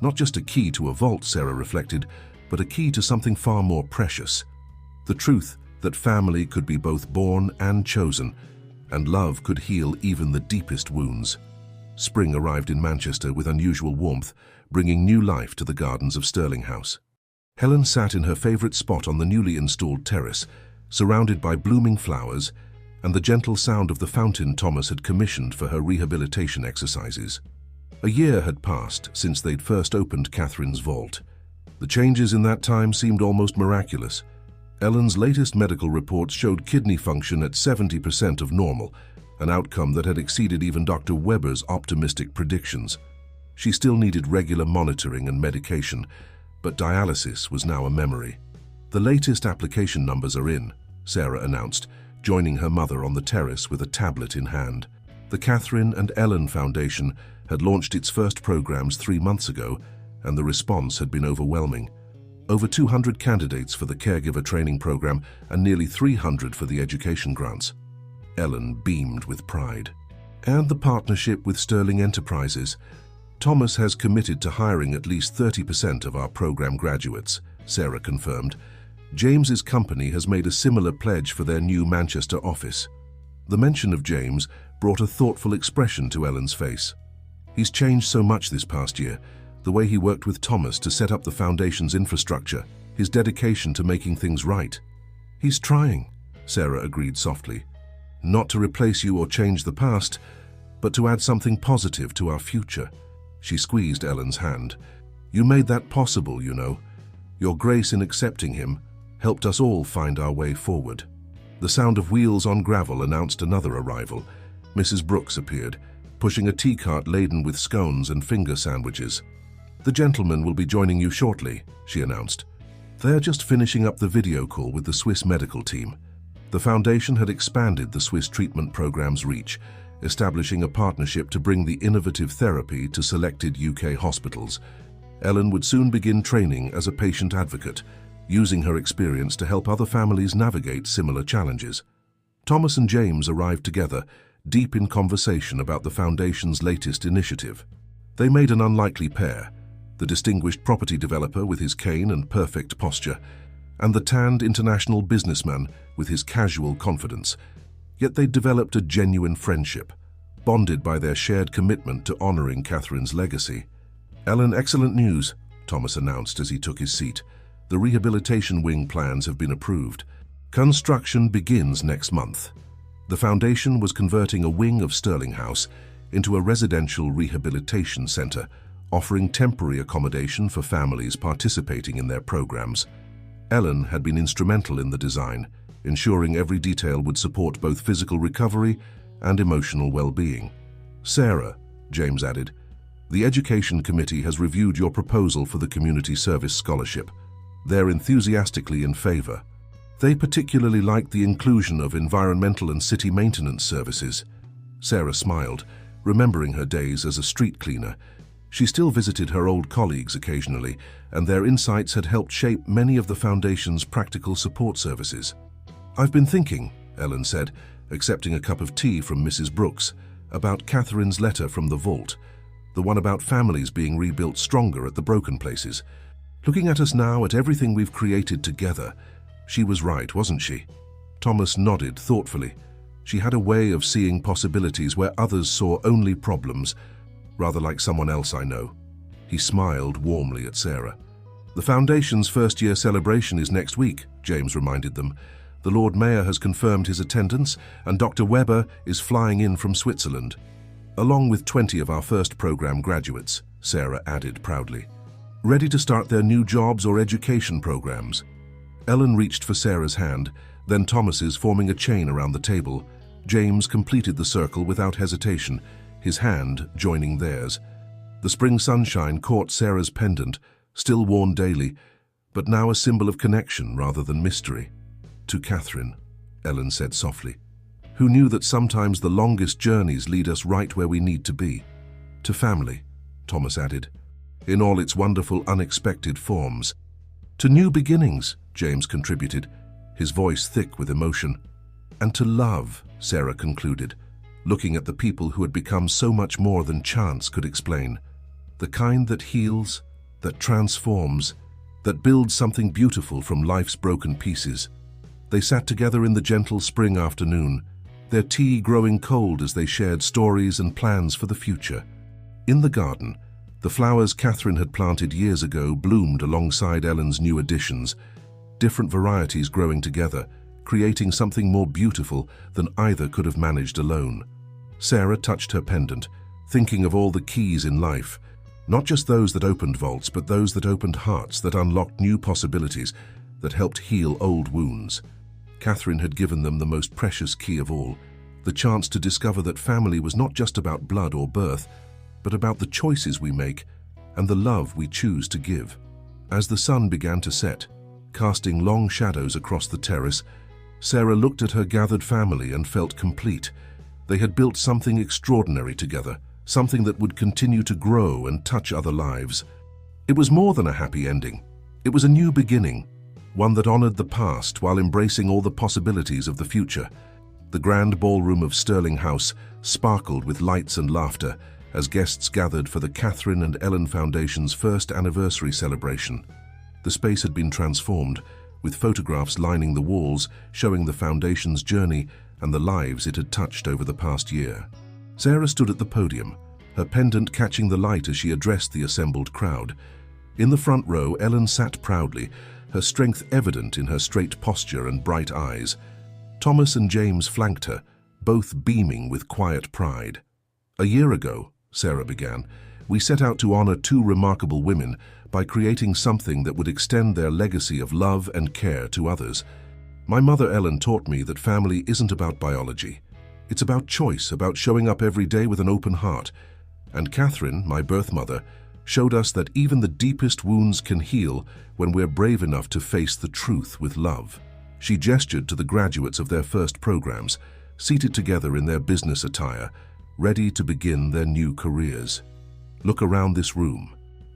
Not just a key to a vault, Sarah reflected, but a key to something far more precious. The truth that family could be both born and chosen, and love could heal even the deepest wounds. Spring arrived in Manchester with unusual warmth, bringing new life to the gardens of Sterling House. Helen sat in her favourite spot on the newly installed terrace, surrounded by blooming flowers and the gentle sound of the fountain Thomas had commissioned for her rehabilitation exercises. A year had passed since they'd first opened Catherine's vault. The changes in that time seemed almost miraculous. Ellen's latest medical reports showed kidney function at 70% of normal, an outcome that had exceeded even Dr. Weber's optimistic predictions. She still needed regular monitoring and medication, but dialysis was now a memory. "The latest application numbers are in," Sarah announced, joining her mother on the terrace with a tablet in hand. The Catherine and Ellen Foundation had launched its first programs 3 months ago, and the response had been overwhelming. Over 200 candidates for the caregiver training program and nearly 300 for the education grants. Ellen beamed with pride. "And the partnership with Sterling Enterprises. Thomas has committed to hiring at least 30% of our program graduates," Sarah confirmed. "James's company has made a similar pledge for their new Manchester office." The mention of James brought a thoughtful expression to Ellen's face. "He's changed so much this past year. The way he worked with Thomas to set up the foundation's infrastructure, his dedication to making things right." "He's trying," Sarah agreed softly. "Not to replace you or change the past, but to add something positive to our future." She squeezed Ellen's hand. "You made that possible, you know. Your grace in accepting him helped us all find our way forward." The sound of wheels on gravel announced another arrival. Mrs. Brooks appeared, pushing a tea cart laden with scones and finger sandwiches. "The gentleman will be joining you shortly," she announced. "They're just finishing up the video call with the Swiss medical team." The foundation had expanded the Swiss treatment program's reach, establishing a partnership to bring the innovative therapy to selected UK hospitals. Ellen would soon begin training as a patient advocate, using her experience to help other families navigate similar challenges. Thomas and James arrived together, deep in conversation about the foundation's latest initiative. They made an unlikely pair, the distinguished property developer with his cane and perfect posture, and the tanned international businessman with his casual confidence. Yet they developed a genuine friendship, bonded by their shared commitment to honoring Catherine's legacy. "Ellen, excellent news," Thomas announced as he took his seat. "The rehabilitation wing plans have been approved. Construction begins next month." The foundation was converting a wing of Sterling House into a residential rehabilitation center, offering temporary accommodation for families participating in their programs. Ellen had been instrumental in the design, ensuring every detail would support both physical recovery and emotional well-being. "Sarah," James added, "the Education Committee has reviewed your proposal for the Community Service Scholarship. They're enthusiastically in favor. They particularly liked the inclusion of environmental and city maintenance services." Sarah smiled, remembering her days as a street cleaner. She still visited her old colleagues occasionally, and their insights had helped shape many of the Foundation's practical support services. "I've been thinking," Ellen said, accepting a cup of tea from Mrs. Brooks, "about Catherine's letter from the vault, the one about families being rebuilt stronger at the broken places. Looking at us now, at everything we've created together, she was right, wasn't she?" Thomas nodded thoughtfully. She had a way of seeing possibilities where others saw only problems, rather like someone else I know. He smiled warmly at Sarah. "The Foundation's first-year celebration is next week," James reminded them. "The Lord Mayor has confirmed his attendance, and Dr. Weber is flying in from Switzerland, along with 20 of our first program graduates," Sarah added proudly. "Ready to start their new jobs or education programs." Ellen reached for Sarah's hand, then Thomas's, forming a chain around the table. James completed the circle without hesitation, his hand joining theirs. The spring sunshine caught Sarah's pendant, still worn daily, but now a symbol of connection rather than mystery. "To Catherine," Ellen said softly. who knew that sometimes the longest journeys lead us right where we need to be. To family, Thomas added, in all its wonderful, unexpected forms. To new beginnings, James contributed, his voice thick with emotion. And to love, Sarah concluded, looking at the people who had become so much more than chance could explain. The kind that heals, that transforms, that builds something beautiful from life's broken pieces. They sat together in the gentle spring afternoon, their tea growing cold as they shared stories and plans for the future. In the garden, the flowers Catherine had planted years ago bloomed alongside Ellen's new additions, different varieties growing together, creating something more beautiful than either could have managed alone. Sarah touched her pendant, thinking of all the keys in life, not just those that opened vaults, but those that opened hearts, that unlocked new possibilities, that helped heal old wounds. Catherine had given them the most precious key of all, the chance to discover that family was not just about blood or birth, but about the choices we make and the love we choose to give. As the sun began to set, casting long shadows across the terrace, Sarah looked at her gathered family and felt complete. They had built something extraordinary together, something that would continue to grow and touch other lives. It was more than a happy ending. It was a new beginning, one that honored the past while embracing all the possibilities of the future. The grand ballroom of Sterling House sparkled with lights and laughter as guests gathered for the Catherine and Ellen Foundation's first anniversary celebration. The space had been transformed, with photographs lining the walls showing the Foundation's journey and the lives it had touched over the past year. Sarah stood at the podium, her pendant catching the light as she addressed the assembled crowd. In the front row, Ellen sat proudly, her strength evident in her straight posture and bright eyes. Thomas and James flanked her, both beaming with quiet pride. "A year ago," Sarah began, "we set out to honor two remarkable women by creating something that would extend their legacy of love and care to others. My mother Ellen taught me that family isn't about biology. It's about choice, about showing up every day with an open heart. And Catherine, my birth mother, showed us that even the deepest wounds can heal when we're brave enough to face the truth with love." She gestured to the graduates of their first programs, seated together in their business attire, ready to begin their new careers. "Look around this room.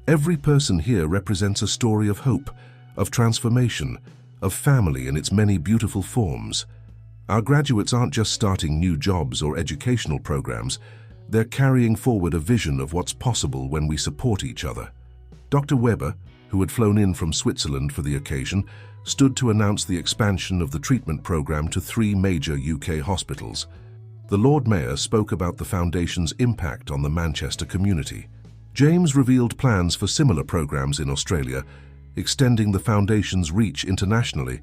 Every person here represents a story of hope, of transformation, of family in its many beautiful forms. Our graduates aren't just starting new jobs or educational programs, they're carrying forward a vision of what's possible when we support each other." Dr. Weber, who had flown in from Switzerland for the occasion, stood to announce the expansion of the treatment program to 3 major UK hospitals. The Lord Mayor spoke about the Foundation's impact on the Manchester community. James revealed plans for similar programs in Australia, extending the Foundation's reach internationally.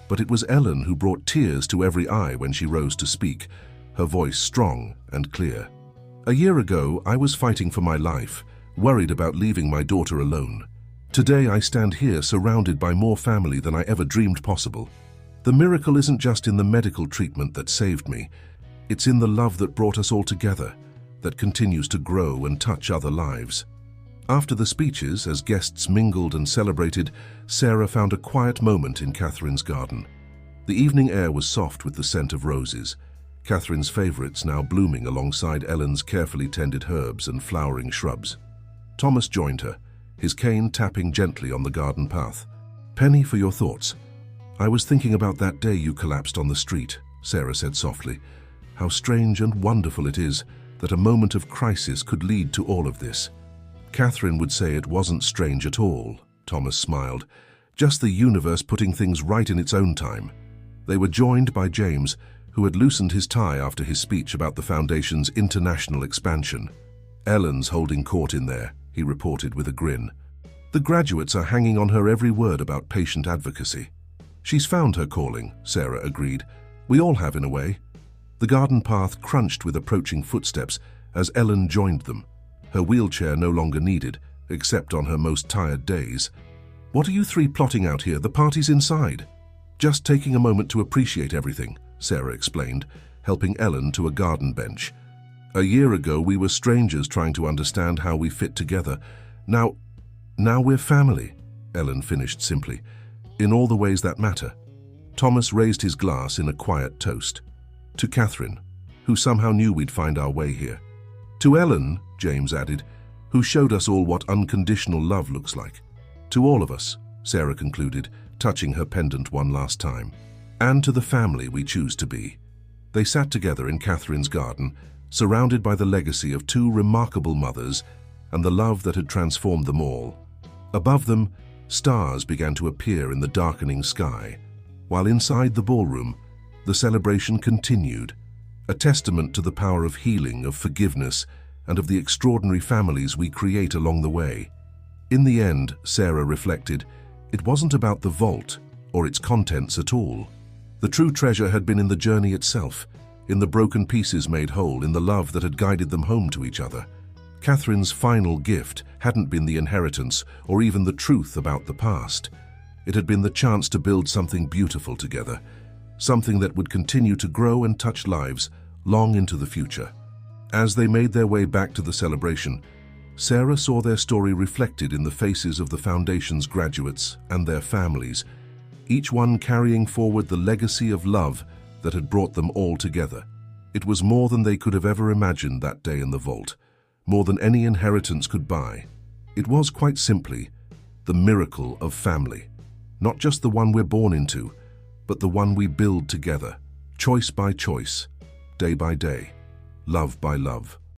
But it was Ellen who brought tears to every eye when she rose to speak, her voice strong and clear. "A year ago, I was fighting for my life, worried about leaving my daughter alone. Today, I stand here surrounded by more family than I ever dreamed possible. The miracle isn't just in the medical treatment that saved me, it's in the love that brought us all together, that continues to grow and touch other lives." After the speeches, as guests mingled and celebrated, Sarah found a quiet moment in Catherine's garden. The evening air was soft with the scent of roses, Catherine's favorites now blooming alongside Ellen's carefully tended herbs and flowering shrubs. Thomas joined her, his cane tapping gently on the garden path. "Penny, for your thoughts. I was thinking about that day you collapsed on the street," Sarah said softly. "How strange and wonderful it is that a moment of crisis could lead to all of this." "Catherine would say it wasn't strange at all," Thomas smiled. "Just the universe putting things right in its own time." They were joined by James, who had loosened his tie after his speech about the Foundation's international expansion. "Ellen's holding court in there," he reported with a grin. "The graduates are hanging on her every word about patient advocacy." "She's found her calling," Sarah agreed. "We all have in a way." The garden path crunched with approaching footsteps as Ellen joined them, her wheelchair no longer needed, except on her most tired days. "What are you three plotting out here? The party's inside." "Just taking a moment to appreciate everything," Sarah explained, helping Ellen to a garden bench. "A year ago, we were strangers trying to understand how we fit together. Now we're family," Ellen finished simply, "in all the ways that matter." Thomas raised his glass in a quiet toast. To Catherine, who somehow knew we'd find our way here. To Ellen, James added, who showed us all what unconditional love looks like. To all of us, Sarah concluded, touching her pendant one last time. And to the family we choose to be. They sat together in Catherine's garden, surrounded by the legacy of two remarkable mothers and the love that had transformed them all. Above them, stars began to appear in the darkening sky, while inside the ballroom, the celebration continued, a testament to the power of healing, of forgiveness, and of the extraordinary families we create along the way. In the end, Sarah reflected, it wasn't about the vault or its contents at all. The true treasure had been in the journey itself, in the broken pieces made whole, in the love that had guided them home to each other. Catherine's final gift hadn't been the inheritance or even the truth about the past. It had been the chance to build something beautiful together, something that would continue to grow and touch lives long into the future. As they made their way back to the celebration, Sarah saw their story reflected in the faces of the Foundation's graduates and their families, each one carrying forward the legacy of love that had brought them all together. It was more than they could have ever imagined that day in the vault, more than any inheritance could buy. It was quite simply the miracle of family, not just the one we're born into, but the one we build together, choice by choice, day by day, love by love.